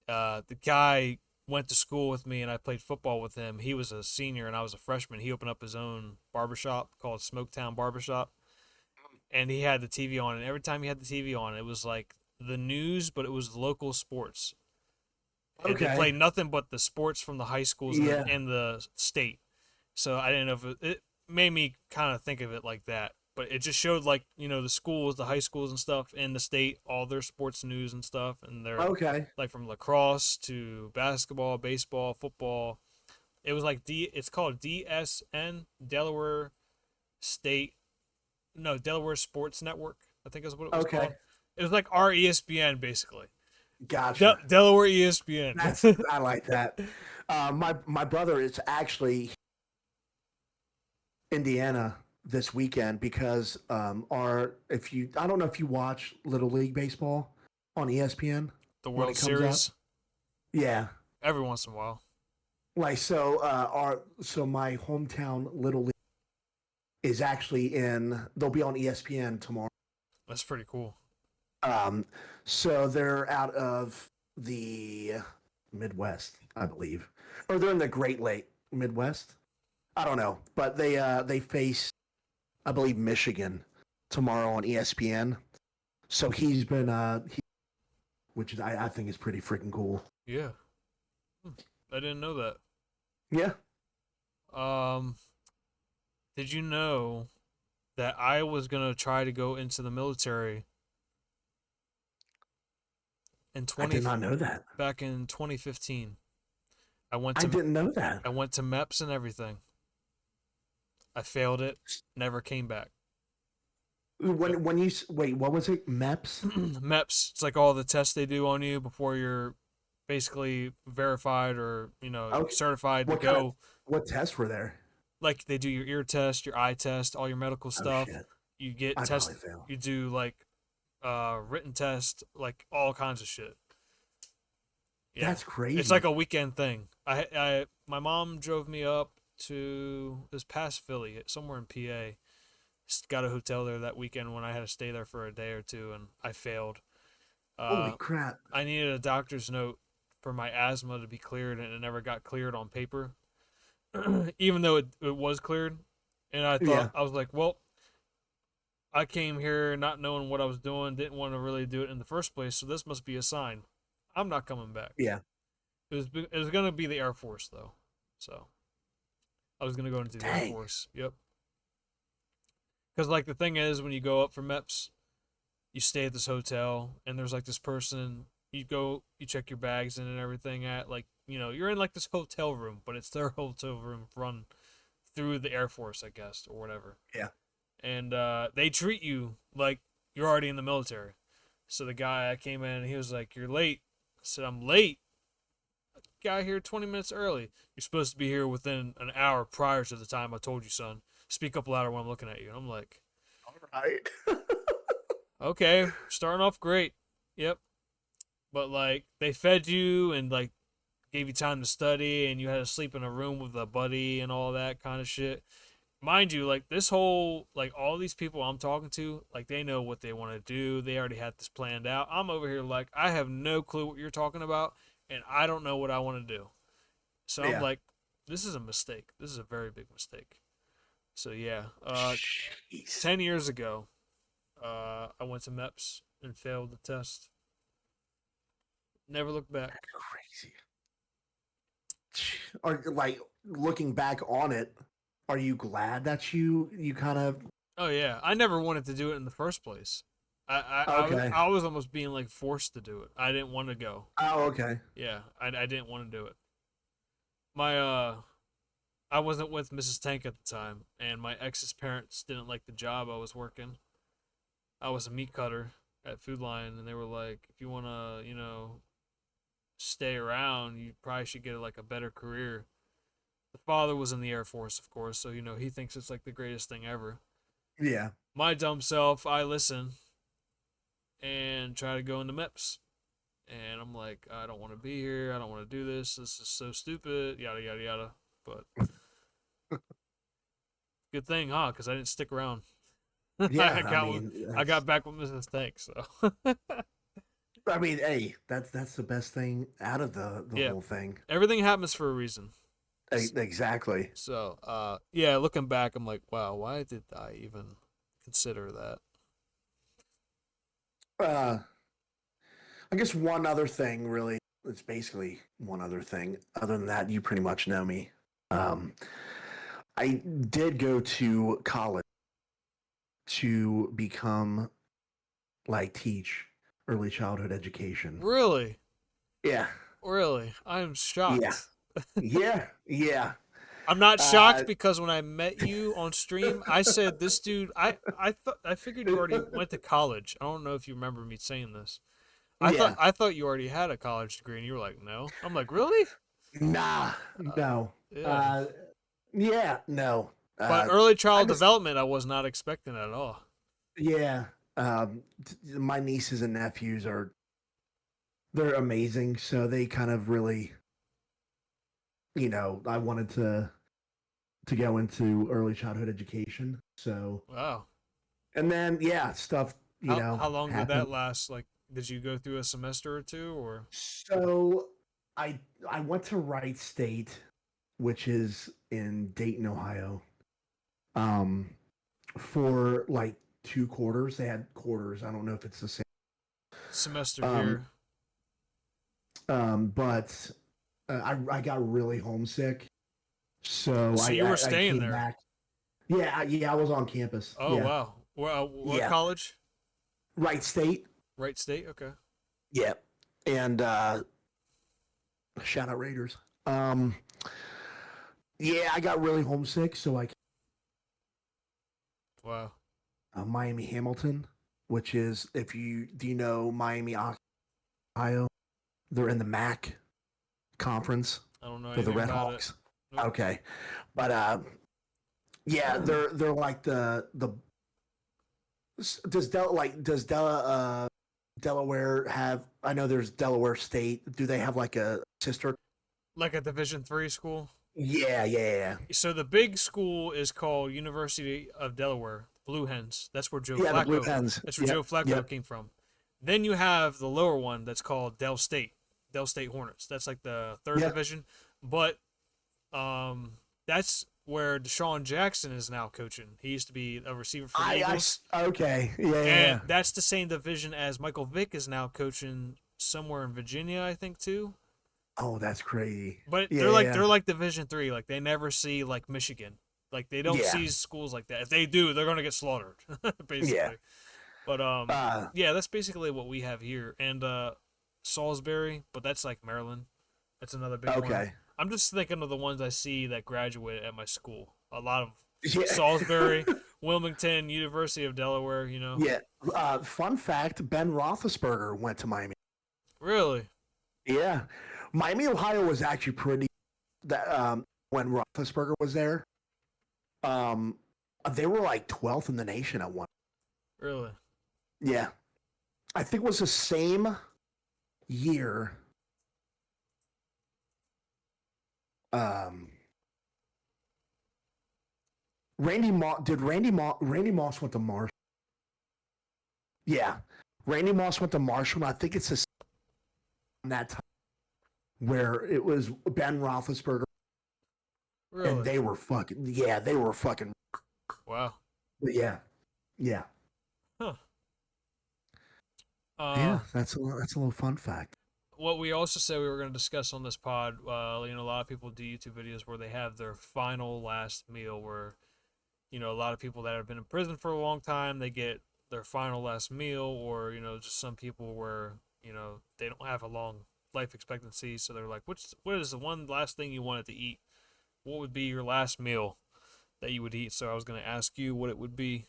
The guy went to school with me, and I played football with him. He was a senior, and I was a freshman. He opened up his own barbershop called Smoketown Barbershop, and he had the TV on. And every time he had the TV on, it was like the news, but it was local sports. They Okay. played nothing but the sports from the high schools and Yeah. the state. So I didn't know if it made me kind of think of it like that. But it just showed like the schools, the high schools and stuff in the state, all their sports news and stuff, and they're Okay. like from lacrosse to basketball, baseball, football. It was like it's called DSN, Delaware State, no, Delaware Sports Network, I think is what it was Okay. called. It was like our ESPN basically. Gotcha. Delaware ESPN. I like that. My brother is actually Indiana this weekend because our if you I don't know if you watch Little League baseball on ESPN The when World it comes up. Series Yeah. every once in a while. Like so my hometown Little League is actually in they'll be on ESPN tomorrow. That's pretty cool. Um so they're out of the Midwest, I believe. Or they're in the Great Lake Midwest. I don't know, but they face, I believe, Michigan tomorrow on ESPN. So he's been which is I think is pretty freaking cool. Yeah. Hmm. I didn't know that. Yeah, Um, did you know that I was gonna try to go into the military in I 20 did not know that. back in 2015? I went I to didn't know that. I went to MEPS and everything. I failed it. Never came back. Yep. When you wait, what was it? MEPS? MEPS. It's like all the tests they do on you before you're basically verified or Okay. certified to What kind of go. what tests were there? Like they do your ear test, your eye test, all your medical Oh stuff. shit! You get I'd test. probably fail. You do like written test, like all kinds of shit. Yeah, That's it's like crazy. a weekend thing. My mom drove me up to this past Philly, somewhere in PA. Got a hotel there that weekend when I had to stay there for a day or two, and I failed. Holy Uh, crap! I needed a doctor's note for my asthma to be cleared, and it never got cleared on paper, even though it was cleared. And Yeah, I was like, well, I came here not knowing what I was doing, didn't want to really do it in the first place, so this must be a sign. I'm not coming back. yeah. It was gonna be the Air Force though, so I was gonna go into the Air Dang. Force. Yep. Because like the thing is, when you go up for MEPS, you stay at this hotel, and there's like this person. You go, you check your bags in and everything at like you're in like this hotel room, but it's their hotel room run through the Air Force, I guess, or whatever. Yeah. And they treat you like you're already in the military. So the guy I came in, he was like, "You're late." I said, "I'm late. Got here 20 minutes early. You're supposed to be here within an hour prior to the time I told you, son. Speak up louder when I'm looking at you." And I'm like, All right. "Okay, starting off great. Yep." But like they fed you and like gave you time to study and you had to sleep in a room with a buddy and all that kind of shit. Mind you, like this whole like all these people I'm talking to, like they know what they want to do. They already had this planned out. I'm over here like I have no clue what you're talking about and I don't know what I want to do. So I'm Yeah. like, this is a mistake. This is a very big mistake. So yeah, Jeez. 10 years ago, I went to MEPS and failed the test. Never looked back. That's crazy. Or like looking back on it, are you glad that you kind of Oh yeah, I never wanted to do it in the first place. okay? I was almost being like forced to do it. I didn't want to go. Oh, okay. Yeah, I didn't want to do it. My I wasn't with Mrs. Tank at the time, and my ex's parents didn't like the job I was working. I was a meat cutter at Food Lion, and they were like, if you wanna, stay around, you probably should get like a better career. The father was in the Air Force, of course, so he thinks it's like the greatest thing ever. Yeah. My dumb self, I listen and try to go into MEPS. And I'm like, I don't want to be here. I don't want to do this. This is so stupid. Yada, yada, yada. But good thing, huh? Because I didn't stick around. Yeah. I got back with Mrs. Tank, so. Hey, that's the best thing out of the Yeah. whole thing. Everything happens for a reason. Exactly. So, yeah, looking back, I'm like, wow, why did I even consider that? Uh, I guess one other thing, really, it's basically one other thing. Other than that, you pretty much know me. Um, I did go to college to become like teach early childhood education. Really? Yeah, Really? I'm yeah, shocked. yeah. I'm not Uh, shocked because when I met you on stream, I said this dude. I figured you already went to college. I don't know if you remember me saying this. yeah. I thought you already had a college degree, and you were like, no. I'm like, really? Nah, Uh, no. yeah. Uh, yeah, no. But early I child just development, I was not expecting at all. yeah. My nieces and nephews they're amazing, so they kind of really, I wanted to go into early childhood education. So, Wow. and then yeah, stuff How long did happened. that last? Like, did you go through a semester or two, or? So I went to Wright State which is in Dayton, Ohio. Um, for like 2 quarters, they had quarters. I don't know if it's the same. Semester Um, here. but I got really homesick, so So you were I staying came there. back. Yeah, yeah, I was on campus. Oh Yeah, wow. Well, what yeah, college? right state. Wright State. Okay. Yeah, and shout out Raiders. Um, yeah, I got really homesick, so I Wow. Miami Hamilton, which is if you do you know Miami Ohio, they're in the MAC conference. I don't know They're the anything Red about it. Hawks. Nope. Okay, but yeah, they're like the does Delaware have? I know there's Delaware State. Do they have like a sister? Like a Division 3 school. Yeah, yeah, So the big school is called University of Delaware, Blue Hens. That's where Joe yeah. The Blue Flacco. Hens. That's where Yep, Joe Flacco yep. came from. Then you have the lower one that's called Dell State, Dell State Hornets. That's like the third Yep. division, but that's where Deshaun Jackson is now coaching. He used to be a receiver for the Eagles, Okay. Yeah, yeah, and yeah. that's the same division as Michael Vick is now coaching somewhere in Virginia, I think too. Oh, that's crazy. But Yeah, yeah, they're like Division 3. Like they never see like Michigan. Like they don't yeah, see schools like that. If they do, they're gonna get slaughtered, yeah. basically. But Uh, yeah, that's basically what we have here. And Salisbury, but that's like Maryland. That's another big one. okay. I'm just thinking of the ones I see that graduated at my school. A lot of Yeah, Salisbury, Wilmington, University of Delaware. You know, yeah. Fun fact: Ben Roethlisberger went to Miami. really, Yeah, Miami, Ohio was actually pretty. That when Roethlisberger was there, um, they were like 12th in the nation at one. really. Yeah, I think it was the same year. Um, Randy Moss went to Marshall. Yeah, Randy Moss went to Marshall. And I think it's the that time where it was Ben Roethlisberger, and Really? they were fucking. Yeah, they were fucking. Wow. But yeah, yeah, Huh. yeah. That's a little fun fact. What we also said we were going to discuss on this pod, a lot of people do YouTube videos where they have their final last meal where, a lot of people that have been in prison for a long time, they get their final last meal, or, just some people where, they don't have a long life expectancy. So they're like, what is the one last thing you wanted to eat? What would be your last meal that you would eat? So I was going to ask you what it would be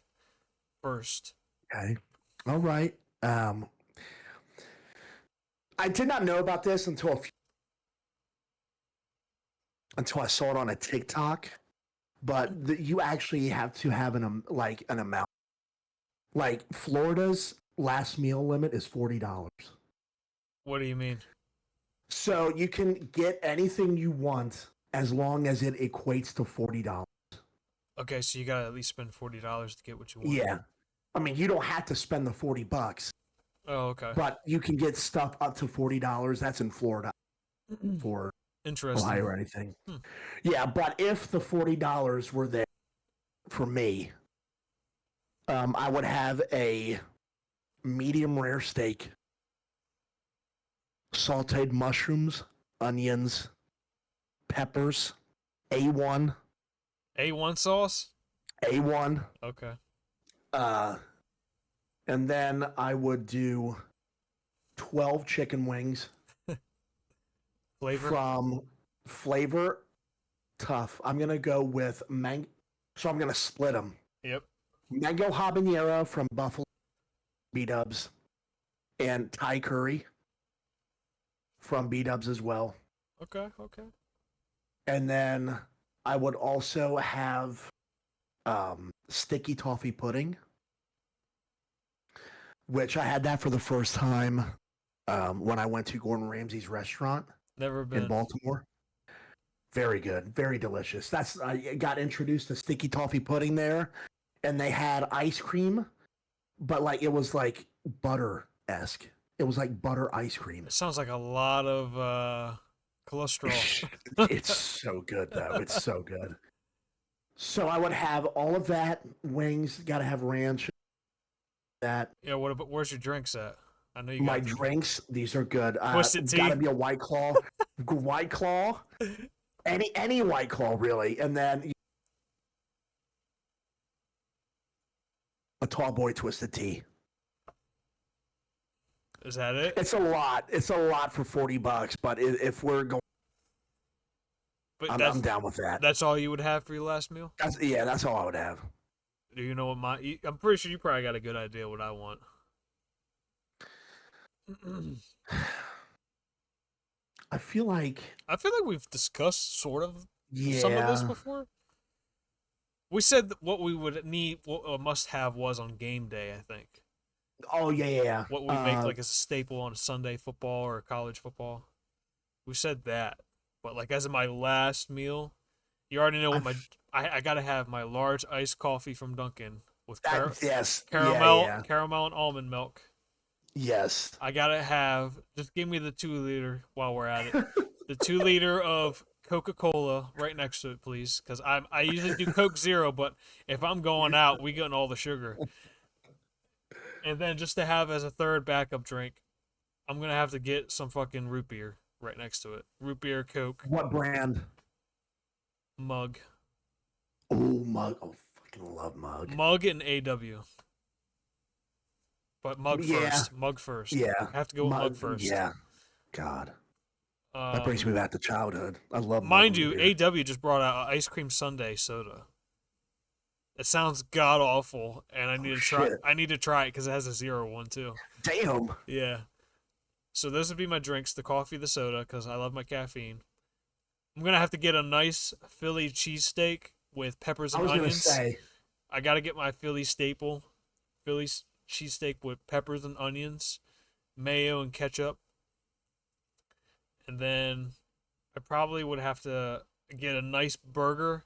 first. Okay, all right. I did not know about this until I saw it on a TikTok. But you actually have to have an amount. Like Florida's last meal limit is $40. What do you mean? So you can get anything you want as long as it equates to $40. Okay, so you got to at least spend $40 to get what you want. Yeah. I mean, you don't have to spend the $40, Oh, okay. but you can get stuff up to $40. That's in Florida for Interesting. Ohio or anything. Hmm. Yeah, but if the $40 were there for me, I would have a medium rare steak, sauteed mushrooms, onions, peppers, A1, A1 sauce? A1. Okay. And then I would do 12 chicken wings Flavor? from Flavor Tough. I'm going to go with mango. So I'm going to split them. Yep. Mango habanero from Buffalo B-Dubs and Thai curry from B-Dubs as well. Okay. And then I would also have sticky toffee pudding, which I had that for the first time when I went to Gordon Ramsay's restaurant Never in been. Baltimore. Very good, very delicious. I got introduced to sticky toffee pudding there, and they had ice cream, but like it was like butter-esque. It was like butter ice cream. It sounds like a lot of Cholesterol. It's so good though. It's so good. So I would have all of that. Wings, got to have ranch. That Yeah, what about where's your drinks at? I know you my got the drinks, these are good. Twisted Got to Tea. be a White Claw. White Claw. Any White Claw really, and then a tall boy twisted tea. Is that it? It's a lot. It's a lot for $40, but if we're going, But I'm down with that. that's all you would have for your last meal? That's all I would have. Do you know what I'm pretty sure you probably got a good idea what I want. I feel like we've discussed sort of some of this yeah. before. We said that what we would need, what a must have was on game day, I think. Oh yeah. What we make like as a staple on a Sunday football or college football. We said that. But like as my last meal, you already know what I gotta have my large iced coffee from Dunkin' with yes. caramel and almond milk. Yes. I gotta have just give me the 2 liter while we're at it. The 2 liter of Coca-Cola right next to it, please, because I usually do Coke Zero, but if I'm going out, we getting all the sugar. And then just to have as a third backup drink, I'm gonna have to get some fucking root beer right next to it. Root beer, Coke, What brand? Mug. Oh, Mug. Oh, fucking love Mug. Mug and AW. But Mug first. Mug first. Yeah. I have to go with Mug first. Yeah. God. That brings me back to childhood. I love Mug. Mind you, AW just brought out an ice cream sundae soda. It sounds god awful, and I need to try. I need to try it because it has a 0 too. Damn. Yeah. So those would be my drinks: the coffee, the soda, because I love my caffeine. I'm gonna have to get a nice Philly cheesesteak with peppers and onions. Gonna say. I gotta get my Philly staple, Philly cheesesteak with peppers and onions, mayo and ketchup, and then I probably would have to get a nice burger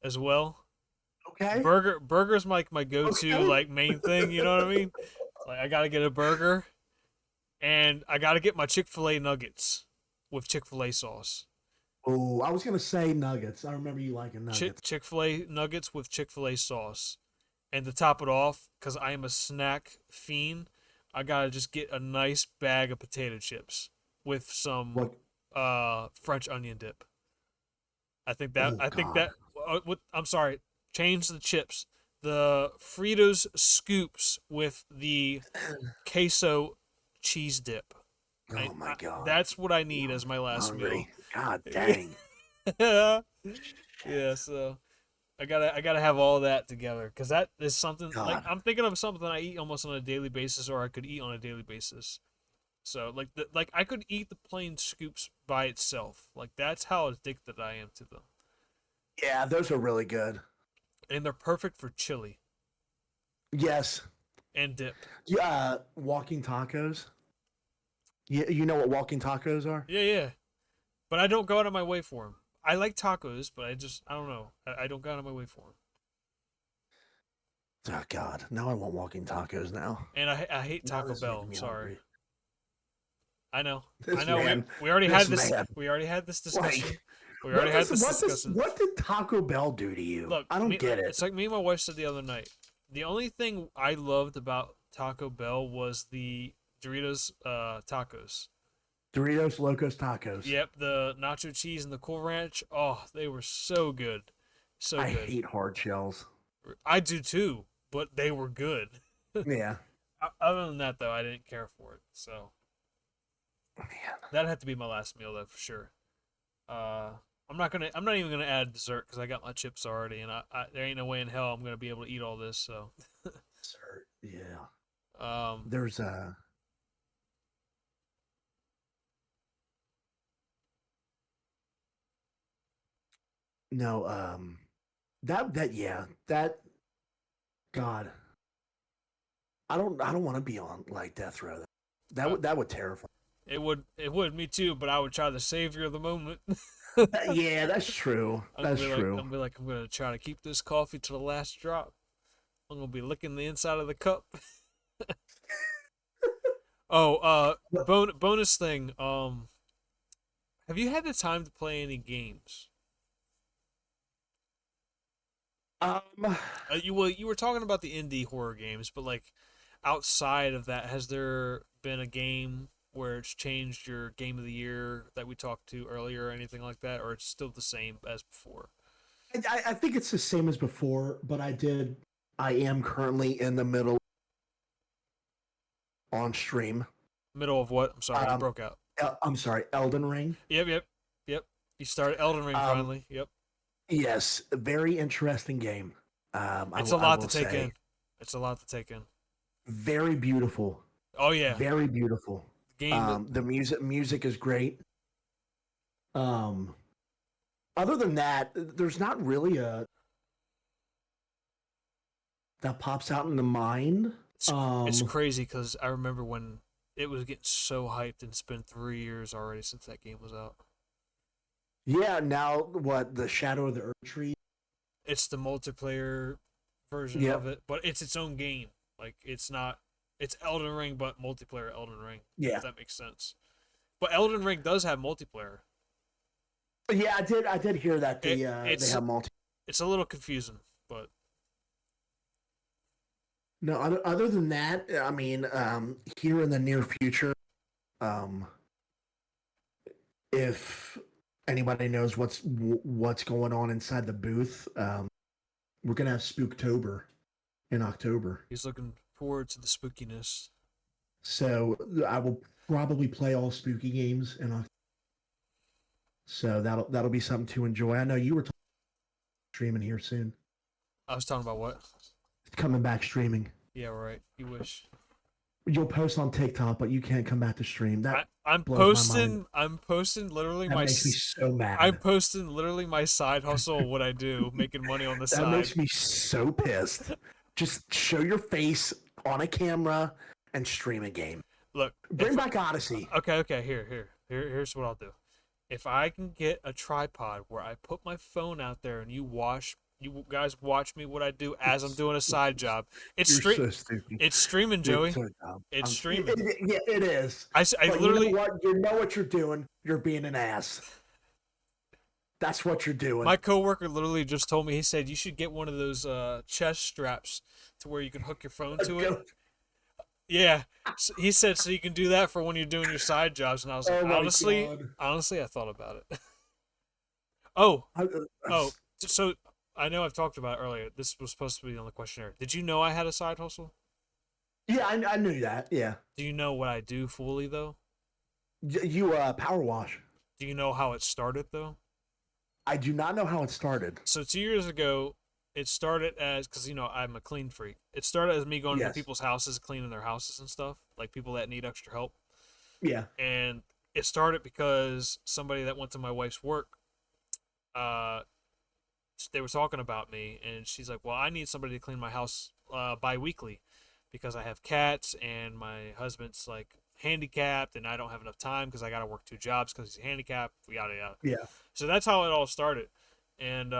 as well. Okay. Burger's like my go-to like main thing, you know what I mean? Like I gotta get a burger, and I gotta get my Chick-fil-A nuggets with Chick-fil-A sauce. Oh, I was gonna say nuggets. I remember you liking nuggets. Chick-fil-A nuggets with Chick-fil-A sauce, and to top it off, because I am a snack fiend, I gotta just get a nice bag of potato chips with some French onion dip. I think that. I'm sorry. Change the chips. The Fritos scoops with the queso cheese dip. Oh my god. That's what I need as my last meal. God dang. Yeah, so I gotta have all that together because that is something like I'm thinking of something I eat almost on a daily basis, or I could eat on a daily basis. So like I could eat the plain scoops by itself. Like that's how addicted I am to them. Yeah, those are really good. And they're perfect for chili. Yes. And dip. Yeah, walking tacos. You know what walking tacos are? Yeah. But I don't go out of my way for them. I like tacos, but I don't know. I don't go out of my way for them. Oh God! Now I want walking tacos now. And I hate Taco Bell. I'm sorry. I know. Man, we already had this. We already had this discussion. What did Taco Bell do to you? Look, I don't get it. It's like me and my wife said the other night. The only thing I loved about Taco Bell was the Doritos tacos. Doritos Locos Tacos. Yep, the nacho cheese and the Cool Ranch. Oh, they were so good. So good. I hate hard shells. I do too, but they were good. Yeah. Other than that, though, I didn't care for it. So that had to be my last meal, though, for sure. I'm not even gonna add dessert because I got my chips already, and I there ain't no way in hell I'm gonna be able to eat all this. So dessert, yeah. There's a. No, that God, I don't want to be on like death row. That would terrify. It would me too, but I would try to savor the moment. Yeah, that's true. That's true. I'm gonna try to keep this coffee to the last drop. I'm gonna be licking the inside of the cup. Oh, bonus thing. Have Have you had the time to play any games? Um, You were talking about the indie horror games, but like outside of that, has there been a game where it's changed your game of the year that we talked to earlier or anything like that, or it's still the same as before? I think it's the same as before, but I am currently in the middle on stream. Middle of what? I'm sorry, you Um, broke out. I'm sorry, Elden Ring. Yep. You started Elden Ring Um, finally. Yep. yes, very interesting game. It's a I lot to will take say, in. It's a lot to take in. very beautiful, Oh yeah, very beautiful. game that The music is great. Um, Other than that, there's not really a that pops out in the mind. it's Um, crazy because I remember when it was getting so hyped, and it's been 3 years already since that game was out. yeah, now what the Shadow of the Earth Tree? It's the multiplayer version of Yep, it, but it's its own game. Like it's not, it's Elden Ring, but multiplayer Elden Ring. If yeah, that makes sense. But Elden Ring does have multiplayer. yeah. I did hear that It they it's have multi. it's a little confusing, but No, other than that, I mean, here in the near future, um, if anybody knows what's going on inside the booth, we're gonna have Spooktober in October. he's looking forward to the spookiness. So I will probably play all spooky games in October. So that'll be something to enjoy. I know you were streaming here soon. I was talking about what? It's coming back streaming. Yeah, right. You wish. You'll post on TikTok, but you can't come back to stream. That I'm blows my mind. posting. I'm posting literally That makes me so I'm mad. posting literally my side hustle, what I do, making money on the That side. makes me so pissed. Just show your face on a camera and stream a game. Look, Bring back Odyssey. okay, here's what I'll do. If I can get a tripod where I put my phone out there and you guys watch me what I do as I'm doing a side job. You're so stupid. It's streaming, You're Joey. so dumb. It's streaming. Yeah, it is. I But literally, you know what? You know what you're doing. You're being an ass. That's what you're doing. my coworker literally just told me. He said you should get one of those chest straps to where you can hook your phone to it. Yeah, so he said so you can do that for when you're doing your side jobs, and I was like, Oh my honestly, God. I thought about it. Oh, I, oh, so I know I've talked about it earlier. This was supposed to be on the questionnaire. Did you know I had a side hustle? yeah, I knew that. Yeah. Do you know what I do fully though? You power wash. Do you know how it started though? I do not know how it started. So 2 years ago, it started as because I'm a clean freak. It started as me going into Yes. people's houses, cleaning their houses and stuff, like people that need extra help. Yeah. And it started because somebody that went to my wife's work, uh, they were talking about me, and she's like, "Well, I need somebody to clean my house bi-weekly because I have cats, and my husband's like handicapped, and I don't have enough time because I got to work 2 jobs because he's handicapped, yada yada." Yeah. So that's how it all started, and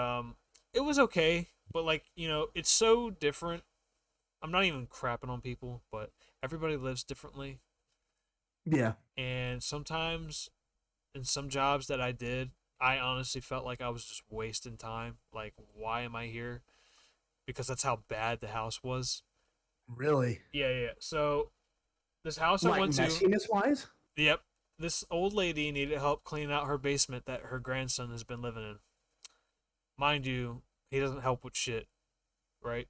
it was okay, but like it's so different. I'm not even crapping on people, but everybody lives differently, Yeah. and sometimes in some jobs that I did, I honestly felt like I was just wasting time. Like, why am I here? Because that's how bad the house was. Really. Yeah. So this house I Like went to, messiness wise. yep, this old lady needed help cleaning out her basement that her grandson has been living in. Mind you, he doesn't help with shit, right?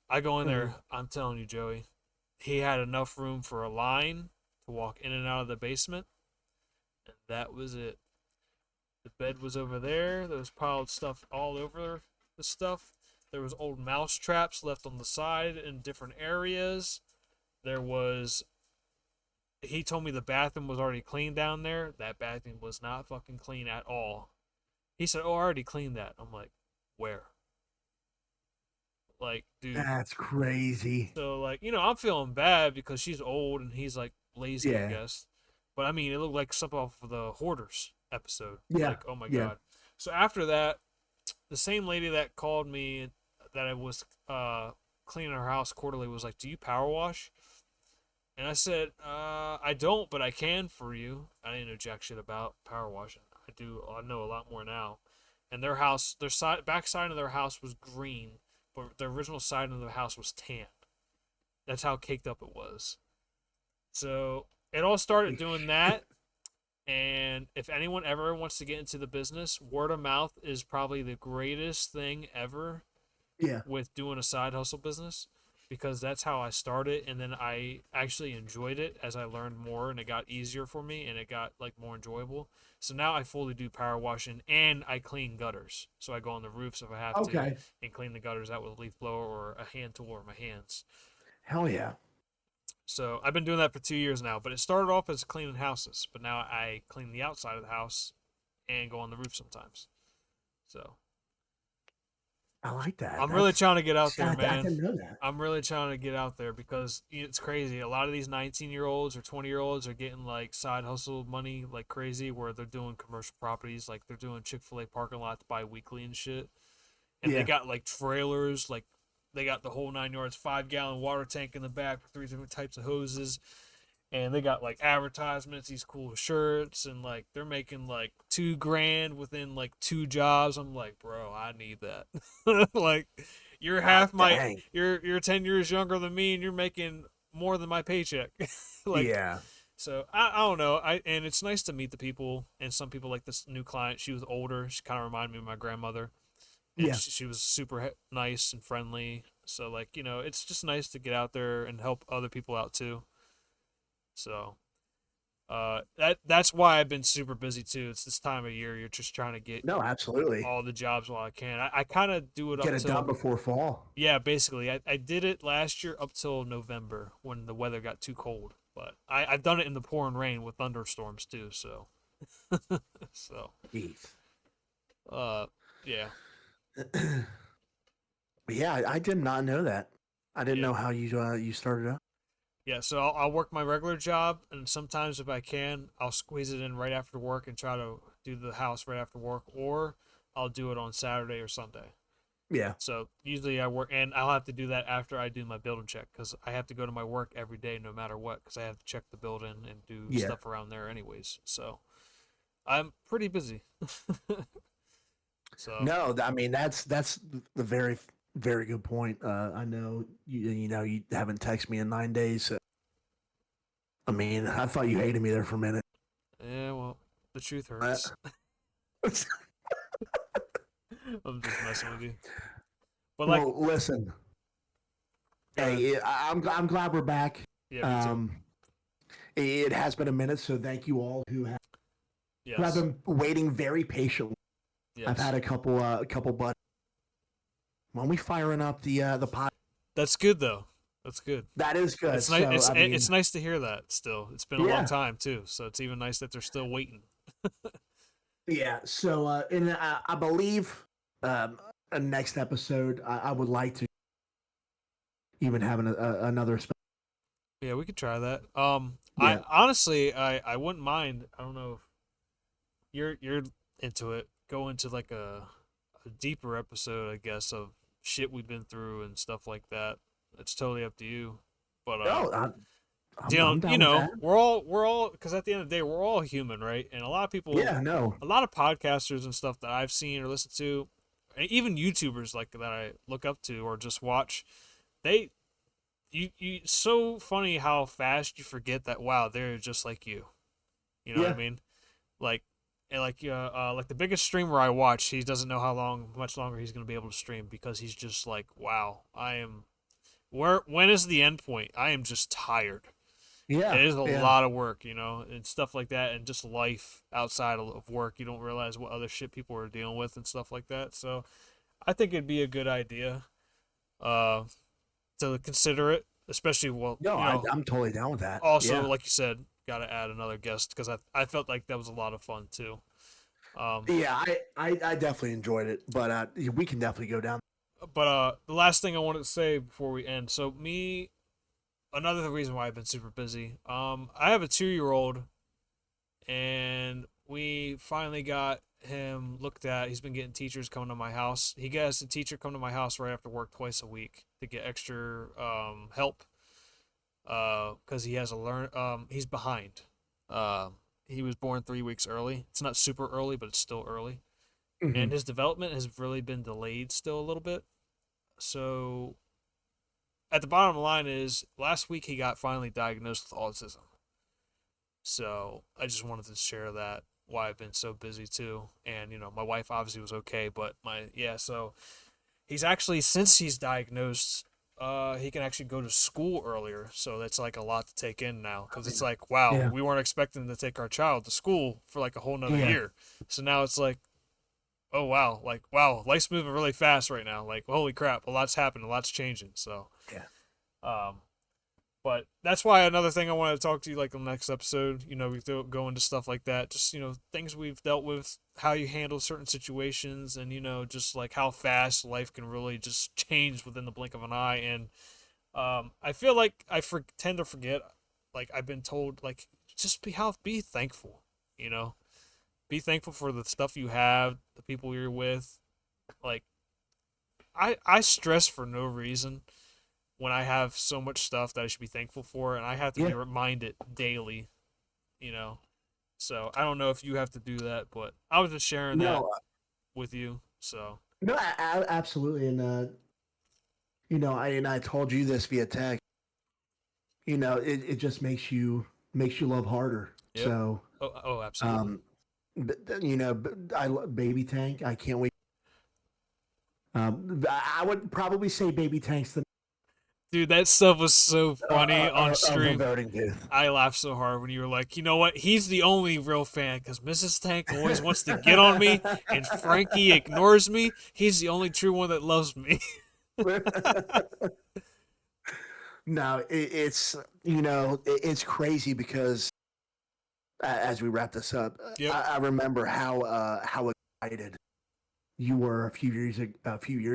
I go in there, I'm telling you, Joey, he had enough room for a line to walk in and out of the basement, and that was it. The bed was over there. There was piled stuff all over the stuff. There was old mouse traps left on the side in different areas. There was. He told me the bathroom was already clean down there. That bathroom was not fucking clean at all. He said, "Oh, I already cleaned that." I'm like, "Where?" Like, dude. That's crazy. So, like, I'm feeling bad because she's old and he's like lazy, I Yeah. guess. But I mean, it looked like something off of the Hoarders episode. Yeah. Like, oh my Yeah. God. So after that, the same lady that called me that I was cleaning her house quarterly was like, "Do you power wash?" And I said, I don't, but I can for you. I didn't know jack shit about power washing. I do. I know a lot more now. And their house, their back side of their house was green, but the original side of the house was tan. That's how caked up it was. So it all started doing that. And if anyone ever wants to get into the business, word of mouth is probably the greatest thing ever Yeah. with doing a side hustle business, because that's how I started, and then I actually enjoyed it as I learned more, and it got easier for me, and it got like more enjoyable. So now I fully do power washing, and I clean gutters. So I go on the roofs if I have to Okay. and clean the gutters out with a leaf blower or a hand tool or my hands. Hell yeah. So I've been doing that for 2 years now, but it started off as cleaning houses, but now I clean the outside of the house and go on the roof sometimes. So I like that. I'm really That's trying to get out see, there, I man. didn't know that. I'm really trying to get out there because it's crazy. A lot of these 19-year-olds or 20-year-olds are getting like side hustle money like crazy, where they're doing commercial properties, like they're doing Chick-fil-A parking lots bi-weekly and shit. And they Yeah. got like trailers, like they got the whole 9 yards, 5-gallon water tank in the back with 3 different types of hoses, and they got like advertisements, these cool shirts, and like they're making like 2 grand within like 2 jobs. I'm like, bro, I need that. Like, you're God half my, dang. you're 10 years younger than me, and you're making more than my paycheck. Like, Yeah. so I don't know. And it's nice to meet the people, and some people like this new client. She was older. She kind of reminded me of my grandmother, and Yeah. she was super nice and friendly. So like, it's just nice to get out there and help other people out too. So that's why I've been super busy too. It's this time of year, you're just trying to get No, absolutely. all the jobs while I can. I kind of do it Get up it done till, before fall. yeah, basically. I did it last year up till November when the weather got too cold. But I've done it in the pouring rain with thunderstorms too. So so Jeez. uh yeah, Yeah, I did not know that. I didn't yeah. know how you started out. Yeah, so I'll work my regular job, and sometimes if I can, I'll squeeze it in right after work and try to do the house right after work, or I'll do it on Saturday or Sunday. Yeah. So usually I work, and I'll have to do that after I do my building check, because I have to go to my work every day no matter what, because I have to check the building and do Yeah. stuff around there anyways. So I'm pretty busy. So No, I mean that's the very good point. I know you haven't texted me in 9 days. So, I mean, I thought you hated me there for a minute. yeah, well, the truth Uh, hurts. I'm just messing with you, but like, well, listen. go ahead. Hey, I'm glad we're back. Yeah, me too. Um, it has been a minute, so thank you all who have Yes, been waiting very patiently. I've yes. had a couple but when we firing up the pot, That's good though. That's good. that is good. It's nice. So It's I it's mean, nice to hear that. Still, it's been a long yeah, time too, so it's even nice that they're still waiting. yeah. So and I believe um, a next episode I would like to even have another. Yeah, we could try that. I Yeah. honestly, I wouldn't mind. I don't know if you're into it. Go into like a deeper episode, I guess, of shit we've been through and stuff like that. It's totally up to you. But No, dealing, I'm down with that. we're all because at the end of the day, we're all human, right? And a lot of people, Yeah. No. a lot of podcasters and stuff that I've seen or listened to, and even YouTubers like that I look up to or just watch, they you so funny how fast you forget that, wow, they're just like you. You know what I Yeah. mean? Like, and like the biggest streamer I watch, he doesn't know how much longer he's gonna be able to stream, because he's just like, wow, I am. When is the end point? I am just tired. It Yeah. is a Yeah. lot of work, and stuff like that, and just life outside of work. You don't realize what other shit people are dealing with and stuff like that. So I think it'd be a good idea, uh, to consider it, especially, well, No, I'm totally down with that. also Yeah. like you said, got to add another guest, because I felt like that was a lot of fun too. Um, Yeah. I definitely enjoyed it, but we can definitely go down. but the last thing I wanted to say before we end. So me, another reason why I've been super busy. I have a 2-year-old, and we finally got him looked at. He's been getting teachers coming to my house. He gets a teacher come to my house right after work twice a week to get extra help. because he has a he's behind. He was born 3 weeks early. It's not super early, but it's still early, Hmm. and his development has really been delayed still a little bit. So at the bottom line is last week he got finally diagnosed with autism. So I just wanted to share that why I've been so busy too. And my wife obviously was okay, but so he's actually, since he's diagnosed, he can actually go to school earlier. So that's like a lot to take in now, because it's like, wow, Yeah. we weren't expecting to take our child to school for like a whole nother Yeah. year. So now it's like, oh wow, like wow, life's moving really fast right now. Like holy crap, a lot's happened, a lot's changing. So Yeah. um, but that's why another thing I wanted to talk to you like on the next episode. We go into stuff like that, just things we've dealt with, how you handle certain situations, and just like how fast life can really just change within the blink of an eye. And I feel like tend to forget. Like I've been told, like just be thankful. You know, be thankful for the stuff you have, the people you're with. Like I stress for no reason when I have so much stuff that I should be thankful for, and I have to be Yeah. reminded daily, you know. So I don't know if you have to do that, but I was just sharing that No. with you. So No. Absolutely. And I told you this via text. It just makes you love harder. yep. So, Oh, absolutely, um, Baby Tank. I can't wait. I would probably say Baby Tank's the dude. That stuff was so funny on of the stream. voting booth. I laughed so hard when you were like, you know what? He's the only real fan because Mrs. Tank always wants to get on me, and Frankie ignores me. He's the only true one that loves me. No, it's crazy because as we wrap this up, Yep. I remember how excited you were a few years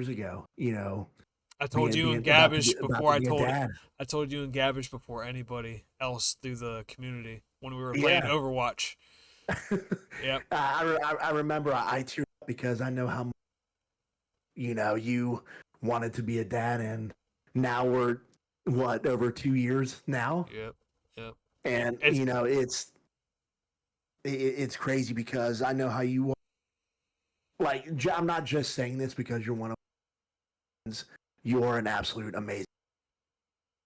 ago. I told Being you and being Gabish about before to be a dad. I told you and Gabish before anybody else through the community when we were playing Yeah. Overwatch. Yep. I remember I teared up because I know how you wanted to be a dad, and now we're what over 2 years now, Yep. Yep. and It's it's crazy because I know how you like. I'm not just saying this because you're one of my friends. You're an absolute amazing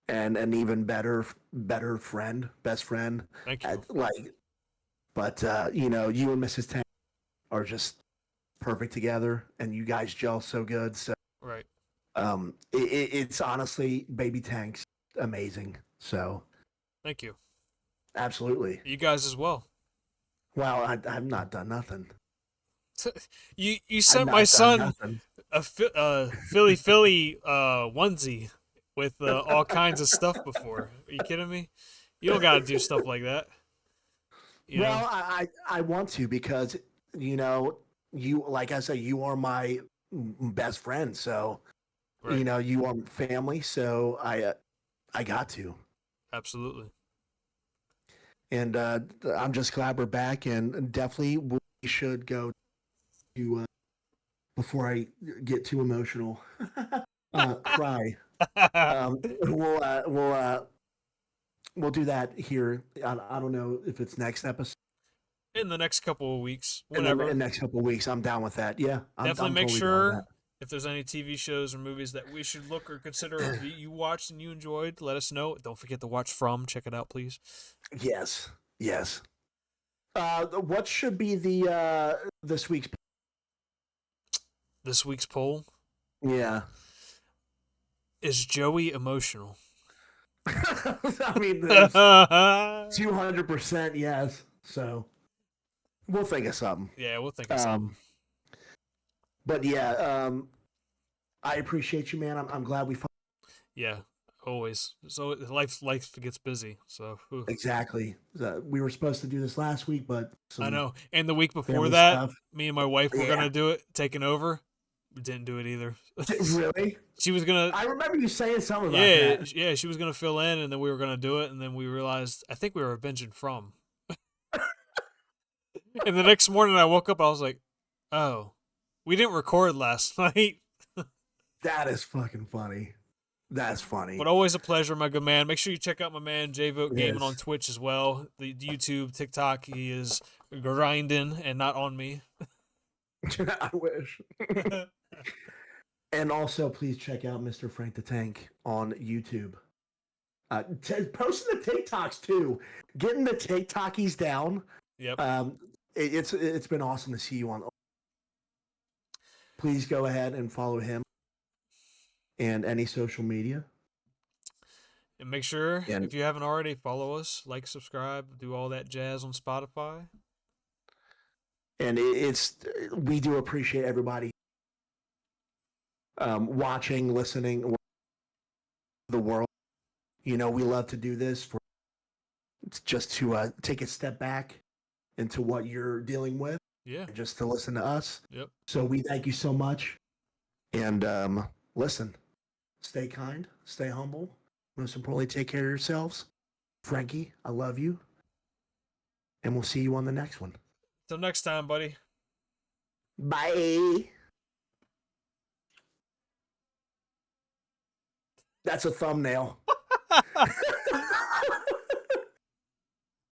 and an even better friend, best friend. thank you. Like, but you and Mrs. Tank are just perfect together, and you guys gel so good. So Right. it's honestly Baby Tank's amazing. So Thank you. absolutely. You guys as well. Well, I've not done nothing. You I've sent my not done son nothing. a Philly onesie with all kinds of stuff before. Are you kidding me? You don't got to do stuff like that. You know. Well, I want to because you know you like I said you are my best friend, so Right. you are family. So I got to, Absolutely. and I'm just glad we're back, and definitely we should go to before I get too emotional, cry. We'll do that here. I don't know if it's next episode In the next couple of weeks, in the whenever. next couple of weeks. I'm down with that. Yeah, Definitely I'm make totally down with that. sure if there's any TV shows or movies that we should look or consider if you watched and you enjoyed, let us know. Don't forget to watch From. Check it out, please. Yes, yes. What should be the this week's? This week's poll Yeah, is Joey emotional? I mean, there's Yeah, 200% yes. So we'll think of something. we'll think of something. But yeah, I appreciate you, man. I'm glad we Yeah, always. So life gets busy. So exactly. We were supposed to do this last week, but I some know. And the week before family that, stuff. me and my wife were Yeah, gonna do it, taking over. We didn't do it either. really. She was gonna I remember you saying something about Yeah, that. yeah, she was gonna fill in, and then we were gonna do it, and then we realized I think we were binging From. And the next morning, I woke up, I was like, "Oh, we didn't record last night." That is fucking funny. That's funny. But always a pleasure, my good man. Make sure you check out my man J-Vote Gaming Yes. on Twitch as well. The YouTube, TikTok, he is grinding and not on me. I wish. And also, please check out Mr. Frank the Tank on YouTube. Posting the TikToks too, getting the TikTokies down. Yep. It's been awesome to see you on. Please go ahead and follow him and any social media. And make sure, And- if you haven't already, follow us, like, subscribe, do all that jazz on Spotify. And we do appreciate everybody watching, listening, the world. You know, we love to do this for just to take a step back into what you're dealing with. Yeah. Just to listen to us. Yep. So we thank you so much. And listen, stay kind, stay humble. Most importantly, take care of yourselves. Frankie, I love you. And we'll see you on the next one. Till next time, buddy. Bye. That's a thumbnail.